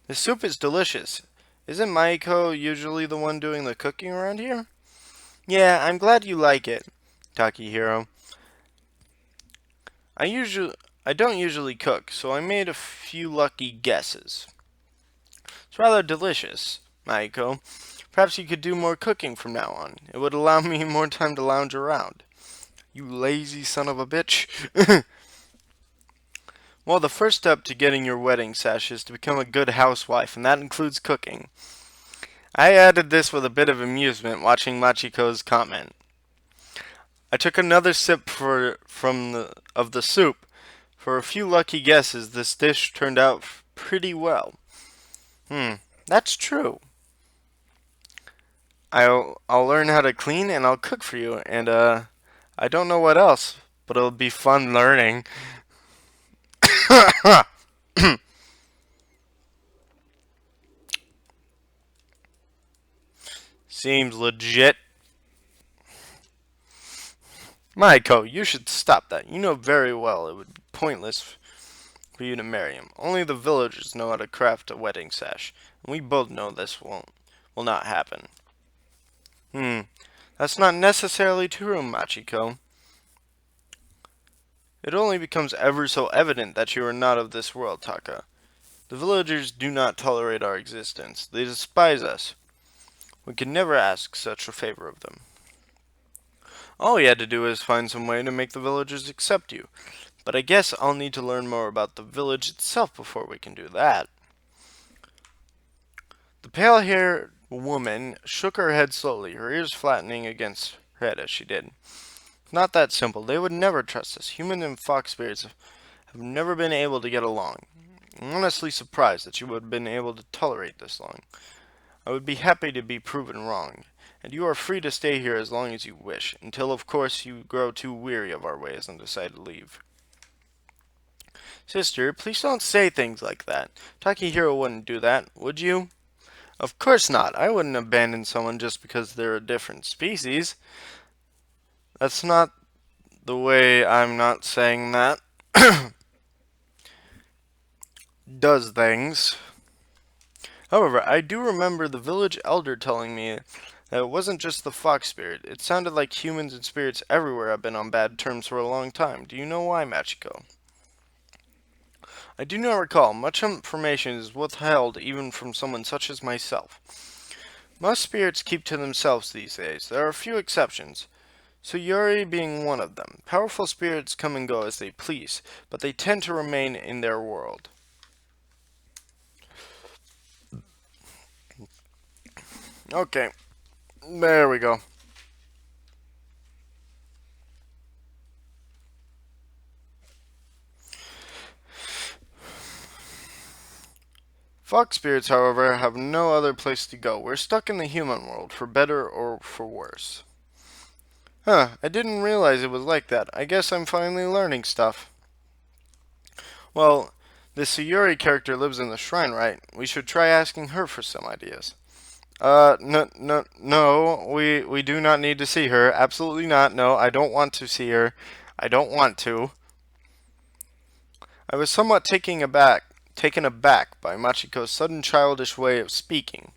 The soup is delicious. Isn't Maiko usually the one doing the cooking around here? Yeah, I'm glad you like it, Takahiro. I don't usually cook, so I made a few lucky guesses. It's rather delicious, Maiko. Perhaps you could do more cooking from now on. It would allow me more time to lounge around. You lazy son of a bitch. Well, the first step to getting your wedding sash is to become a good housewife, and that includes cooking. I added this with a bit of amusement watching Machiko's comment. I took another sip of the soup. For a few lucky guesses, this dish turned out pretty well. That's true. I'll learn how to clean and I'll cook for you, and I don't know what else, but it'll be fun learning. Seems legit. Maiko, you should stop that. You know very well it would be pointless for you to marry him. Only the villagers know how to craft a wedding sash, and we both know this will not happen. That's not necessarily true, Machiko. It only becomes ever so evident that you are not of this world, Taka. The villagers do not tolerate our existence. They despise us. We can never ask such a favor of them. All we had to do is find some way to make the villagers accept you. But I guess I'll need to learn more about the village itself before we can do that. The pale-haired woman shook her head slowly, her ears flattening against her head as she did. Not that simple. They would never trust us. Human and fox spirits have never been able to get along. I'm honestly surprised that you would have been able to tolerate this long. I would be happy to be proven wrong, and you are free to stay here as long as you wish, until of course you grow too weary of our ways and decide to leave. Sister, please don't say things like that. Takahiro wouldn't do that, would you? Of course not. I wouldn't abandon someone just because they're a different species. That's not the way. I'm not saying that. Does things. However, I do remember the village elder telling me that it wasn't just the fox spirit. It sounded like humans and spirits everywhere have been on bad terms for a long time. Do you know why, Machiko? I do not recall. Much information is withheld even from someone such as myself. Most spirits keep to themselves these days. There are a few exceptions, Suyuri being one of them. Powerful spirits come and go as they please, but they tend to remain in their world. Okay, there we go. Fox spirits, however, have no other place to go. We're stuck in the human world, for better or for worse. I didn't realize it was like that. I guess I'm finally learning stuff. Well, the Suyuri character lives in the shrine, right? We should try asking her for some ideas. No, we do not need to see her. Absolutely not. No, I don't want to see her. I don't want to. I was somewhat taken aback by Machiko's sudden childish way of speaking.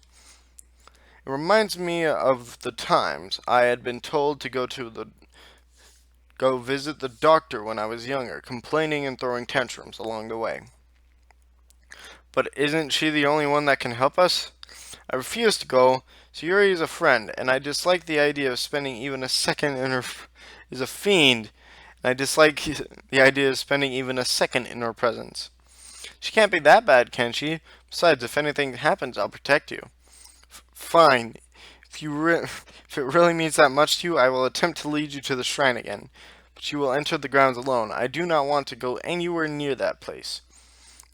It reminds me of the times I had been told to go visit the doctor when I was younger, complaining and throwing tantrums along the way. But isn't she the only one that can help us? I refuse to go. Sayuri is a friend, and I dislike the idea of spending even a second in her is a fiend, and I dislike the idea of spending even a second in her presence. She can't be that bad, can she? Besides, if anything happens, I'll protect you. Fine. If it really means that much to you, I will attempt to lead you to the shrine again. But you will enter the grounds alone. I do not want to go anywhere near that place.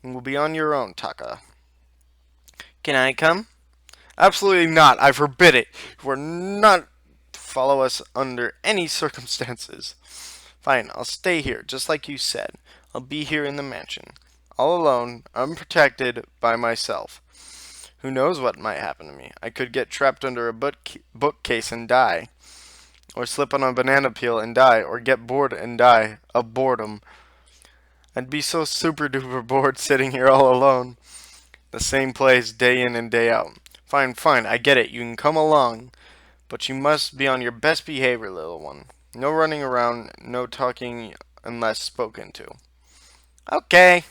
You will be on your own, Taka. Can I come? Absolutely not. I forbid it. You are not to follow us under any circumstances. Fine, I'll stay here, just like you said. I'll be here in the mansion. All alone, unprotected, by myself. Who knows what might happen to me? I could get trapped under a bookcase and die. Or slip on a banana peel and die. Or get bored and die of boredom. I'd be so super duper bored sitting here all alone. The same place day in and day out. Fine, fine, I get it. You can come along. But you must be on your best behavior, little one. No running around, no talking unless spoken to. Okay.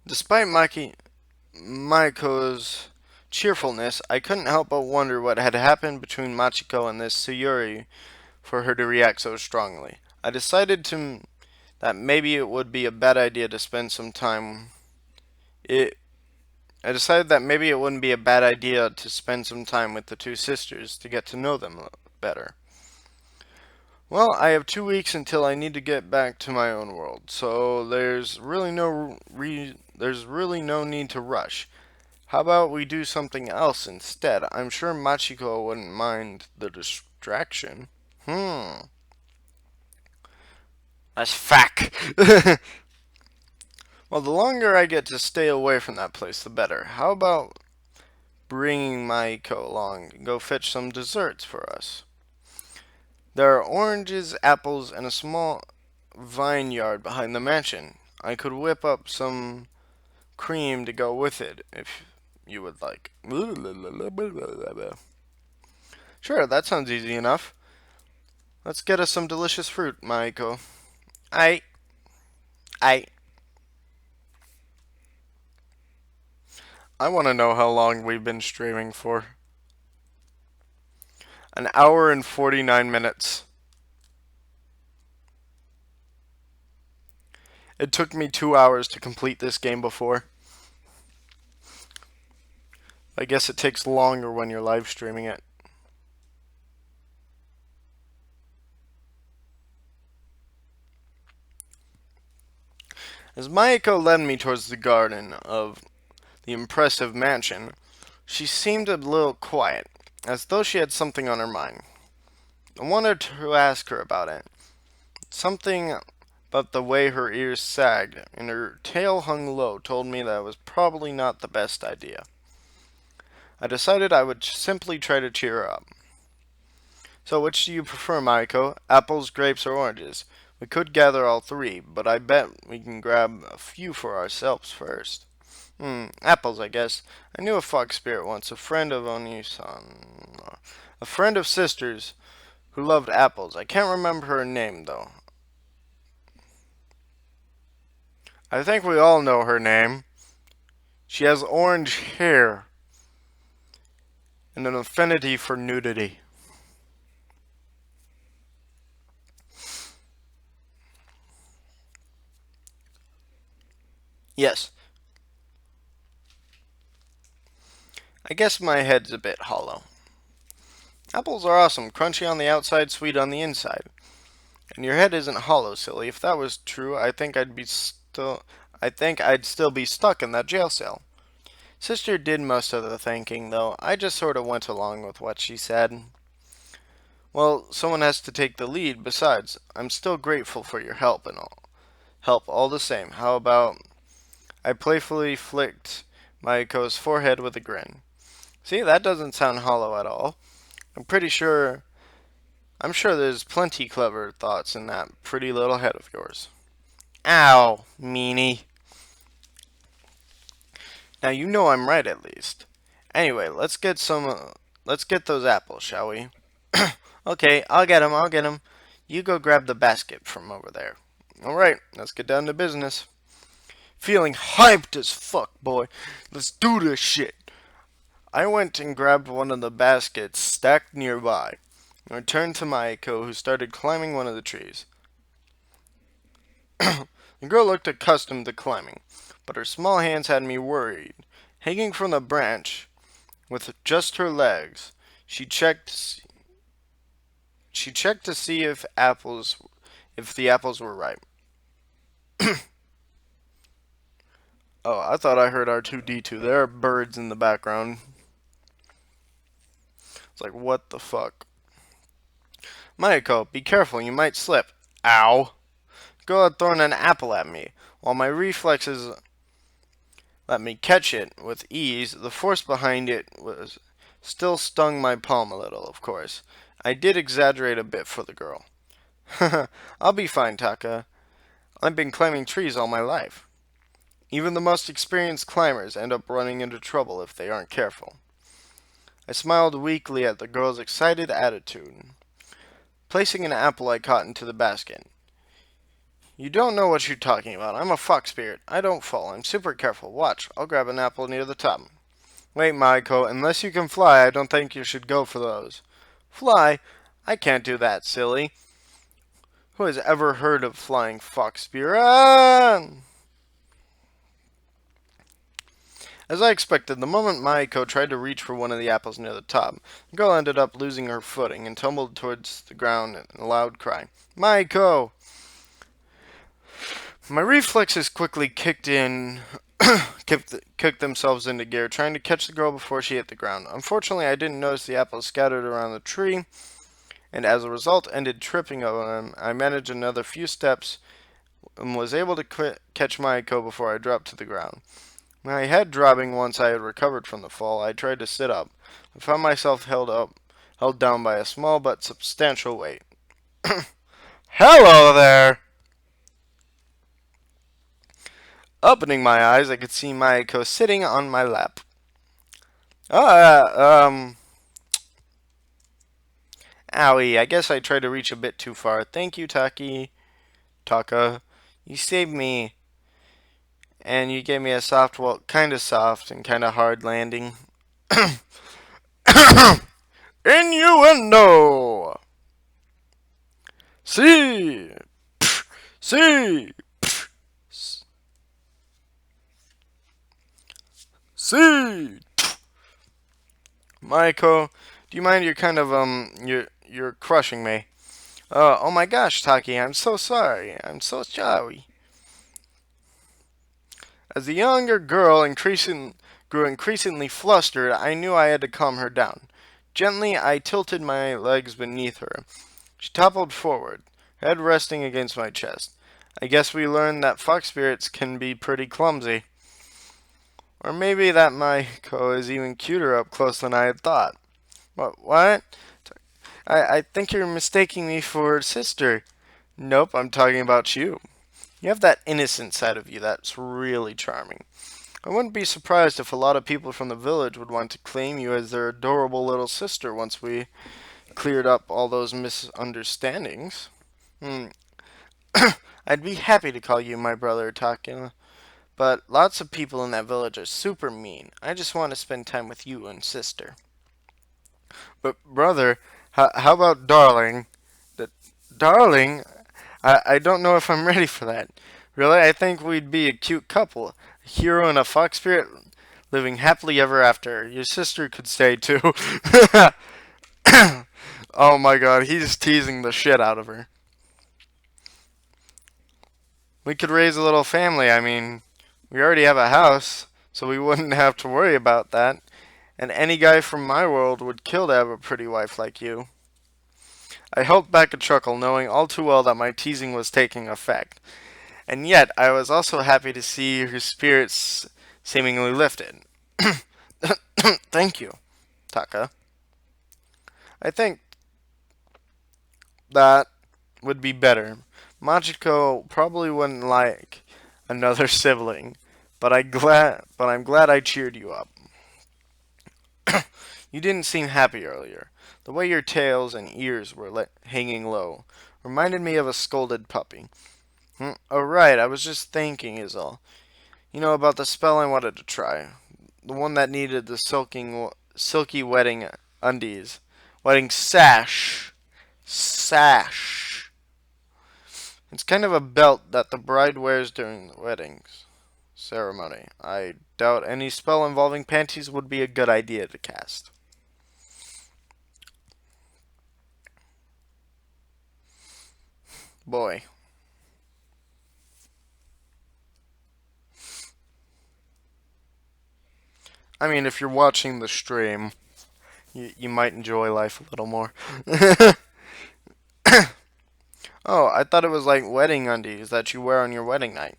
Despite Maiko's cheerfulness, I couldn't help but wonder what had happened between Machiko and this Sayuri for her to react so strongly. I decided that maybe it would be a bad idea to spend some time. I decided that maybe it wouldn't be a bad idea to spend some time with the two sisters to get to know them better. Well, I have 2 weeks until I need to get back to my own world, so there's really no need to rush. How about we do something else instead? I'm sure Machiko wouldn't mind the distraction. That's fact. Well, the longer I get to stay away from that place, the better. How about bringing Maiko along and go fetch some desserts for us? There are oranges, apples, and a small vineyard behind the mansion. I could whip up some cream to go with it, if you would like. Sure, that sounds easy enough. Let's get us some delicious fruit, Maiko. I. I want to know how long we've been streaming for. An hour and 49 minutes. It took me 2 hours to complete this game before. I guess it takes longer when you're live streaming it. As Mayako led me towards the garden of the impressive mansion, she seemed a little quiet, as though she had something on her mind. I wanted to ask her about it. Something about the way her ears sagged and her tail hung low told me that it was probably not the best idea. I decided I would simply try to cheer her up. So which do you prefer, Maiko? Apples, grapes, or oranges? We could gather all three, but I bet we can grab a few for ourselves first. Apples, I guess. I knew a fox spirit once, a friend of Oni-san. A friend of sister's who loved apples. I can't remember her name, though. I think we all know her name. She has orange hair and an affinity for nudity. Yes. I guess my head's a bit hollow. Apples are awesome, crunchy on the outside, sweet on the inside. And your head isn't hollow, silly. If that was true, I think I'd still be stuck in that jail cell. Sister did most of the thinking, though. I just sort of went along with what she said. Well, someone has to take the lead. Besides, I'm still grateful for your help and all. Help all the same. How about... I playfully flicked Maiko's forehead with a grin. See, that doesn't sound hollow at all. I'm pretty sure. I'm sure there's plenty clever thoughts in that pretty little head of yours. Ow, meanie. Now you know I'm right at least. Anyway, let's get those apples, shall we? Okay, I'll get 'em. I'll get 'em. You go grab the basket from over there. All right, let's get down to business. Feeling hyped as fuck, boy. Let's do this shit. I went and grabbed one of the baskets stacked nearby. I turned to Maiko, who started climbing one of the trees. The girl looked accustomed to climbing, but her small hands had me worried. Hanging from the branch, with just her legs, she checked. She checked to see if the apples were ripe. Oh, I thought I heard R2D2. There are birds in the background. It's like, what the fuck? Mayako, be careful, you might slip. Ow. Girl had thrown an apple at me. While my reflexes let me catch it with ease, the force behind it was still stung my palm a little, of course. I did exaggerate a bit for the girl. I'll be fine, Taka. I've been climbing trees all my life. Even the most experienced climbers end up running into trouble if they aren't careful. I smiled weakly at the girl's excited attitude, placing an apple I caught into the basket. You don't know what you're talking about. I'm a fox spirit. I don't fall. I'm super careful. Watch, I'll grab an apple near the top. Wait, Maiko, unless you can fly, I don't think you should go for those. Fly? I can't do that, silly. Who has ever heard of flying fox spirit? As I expected, the moment Maiko tried to reach for one of the apples near the top, the girl ended up losing her footing and tumbled towards the ground in a loud cry. Maiko! My reflexes quickly kicked themselves into gear, trying to catch the girl before she hit the ground. Unfortunately, I didn't notice the apples scattered around the tree, and as a result, ended tripping over them. I managed another few steps and was able to catch Maiko before I dropped to the ground. My head dropping once I had recovered from the fall, I tried to sit up. I found myself held down by a small but substantial weight. Hello there! Opening my eyes, I could see Maiko sitting on my lap. Owie, I guess I tried to reach a bit too far. Thank you, Taka. You saved me. And you gave me a soft, well, kind of soft and kind of hard landing. Innuendo! See! See! See! Maiko, do you mind? You're kind of, you're crushing me. Oh my gosh, Taki, I'm so sorry. I'm so sorry. As the younger girl grew increasingly flustered, I knew I had to calm her down. Gently, I tilted my legs beneath her. She toppled forward, head resting against my chest. I guess we learned that fox spirits can be pretty clumsy. Or maybe that Maiko is even cuter up close than I had thought. What? I think you're mistaking me for sister. Nope, I'm talking about you. You have that innocent side of you that's really charming. I wouldn't be surprised if a lot of people from the village would want to claim you as their adorable little sister once we cleared up all those misunderstandings. I'd be happy to call you my brother, Takina. But lots of people in that village are super mean. I just want to spend time with you and sister. But brother, how about darling? Darling? I don't know if I'm ready for that. Really, I think we'd be a cute couple. A hero and a fox spirit living happily ever after. Your sister could stay too. Oh my god, he's teasing the shit out of her. We could raise a little family. I mean, we already have a house, so we wouldn't have to worry about that. And any guy from my world would kill to have a pretty wife like you. I held back a chuckle, knowing all too well that my teasing was taking effect. And yet, I was also happy to see her spirits seemingly lifted. Thank you. Taka. I think that would be better. Machiko probably wouldn't like another sibling, but I'm glad I cheered you up. You didn't seem happy earlier. The way your tails and ears were hanging low reminded me of a scolded puppy. Oh, right, I was just thinking is all. You know about the spell I wanted to try. The one that needed the silky wedding undies. Wedding sash. Sash. It's kind of a belt that the bride wears during the weddings ceremony. I doubt any spell involving panties would be a good idea to cast. Boy. I mean, if you're watching the stream, you might enjoy life a little more. Oh, I thought it was like wedding undies that you wear on your wedding night.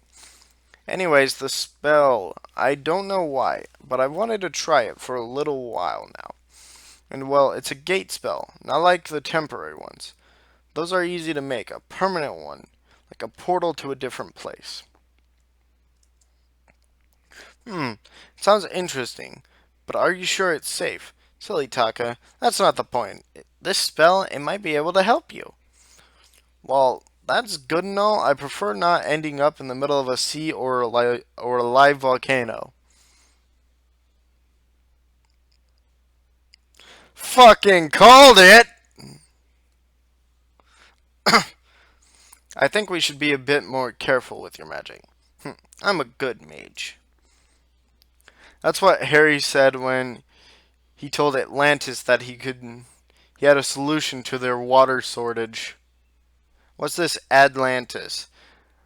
Anyways, the spell. I don't know why, but I wanted to try it for a little while now. And well, it's a gate spell, not like the temporary ones. Those are easy to make, a permanent one, like a portal to a different place. It sounds interesting, but are you sure it's safe? Silly Taka, that's not the point. This spell, it might be able to help you. Well, that's good and all. I prefer not ending up in the middle of a sea or a live volcano. Fucking called it! I think we should be a bit more careful with your magic. I'm a good mage. That's what Harry said when he told Atlantis that he had a solution to their water shortage. What's this Atlantis?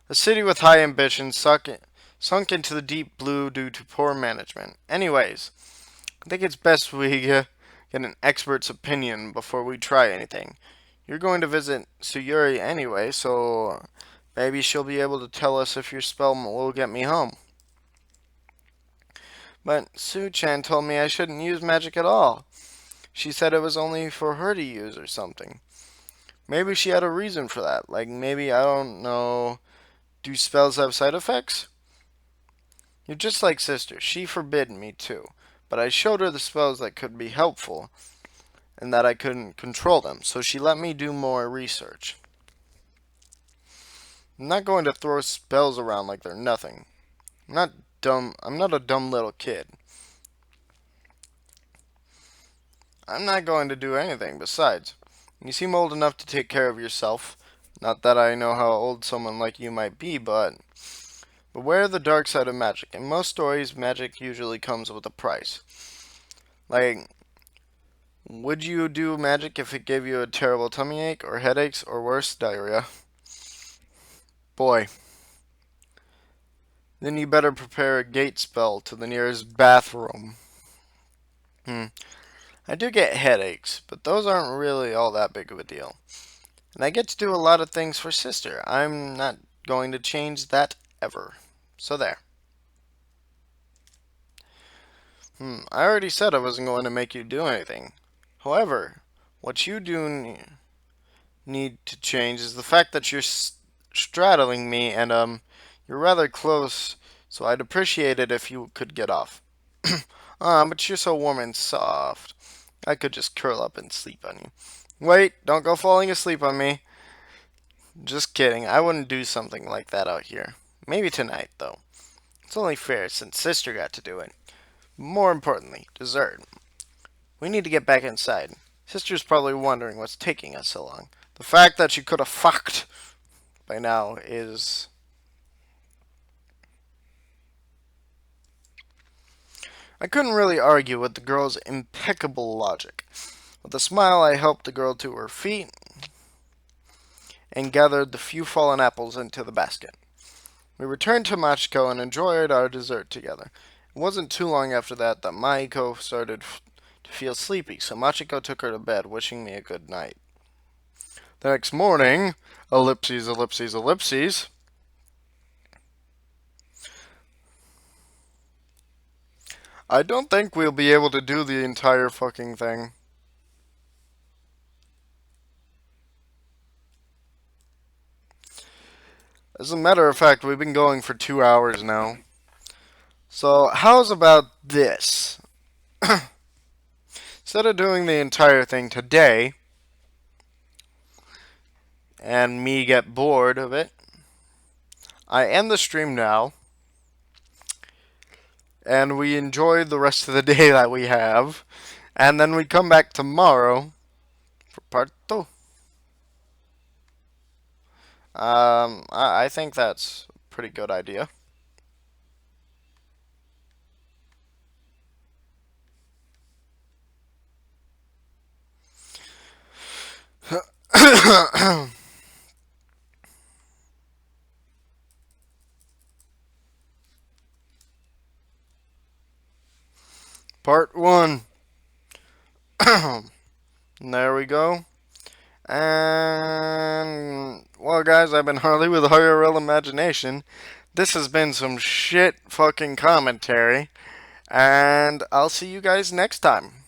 A city with high ambitions sunk into the deep blue due to poor management. Anyways, I think it's best we get an expert's opinion before we try anything. You're going to visit Suyuri anyway, so maybe she'll be able to tell us if your spell will get me home. But Su-chan told me I shouldn't use magic at all. She said it was only for her to use or something. Maybe she had a reason for that. Like maybe, I don't know, do spells have side effects? You're just like sister. She forbid me too. But I showed her the spells that could be helpful and that I couldn't control them, so she let me do more research. I'm not going to throw spells around like they're nothing. I'm not dumb. I'm not a dumb little kid. I'm not going to do anything besides. You seem old enough to take care of yourself. Not that I know how old someone like you might be, but beware the dark side of magic. In most stories, magic usually comes with a price. Like, would you do magic if it gave you a terrible tummy ache, or headaches, or worse, diarrhea? Boy. Then you better prepare a gate spell to the nearest bathroom. I do get headaches, but those aren't really all that big of a deal. And I get to do a lot of things for sister. I'm not going to change that ever. So there. I already said I wasn't going to make you do anything. However, what you do need to change is the fact that you're straddling me and you're rather close, so I'd appreciate it if you could get off. But you're so warm and soft. I could just curl up and sleep on you. Wait, don't go falling asleep on me. Just kidding, I wouldn't do something like that out here. Maybe tonight, though. It's only fair since sister got to do it. More importantly, dessert. We need to get back inside. Sister's probably wondering what's taking us so long. The fact that she could have fucked by now is... I couldn't really argue with the girl's impeccable logic. With a smile, I helped the girl to her feet and gathered the few fallen apples into the basket. We returned to Machiko and enjoyed our dessert together. It wasn't too long after that Maiko started to feel sleepy, so Machiko took her to bed, wishing me a good night. The next morning, ellipses, ellipses, ellipses, I don't think we'll be able to do the entire fucking thing. As a matter of fact, we've been going for 2 hours now. So, how's about this? Instead of doing the entire thing today, and me get bored of it, I end the stream now, and we enjoy the rest of the day that we have, and then we come back tomorrow for part 2. I think that's a pretty good idea. Part 1. There we go. And, well, guys, I've been Harley with IRL Imagination. This has been some shit fucking commentary. And I'll see you guys next time.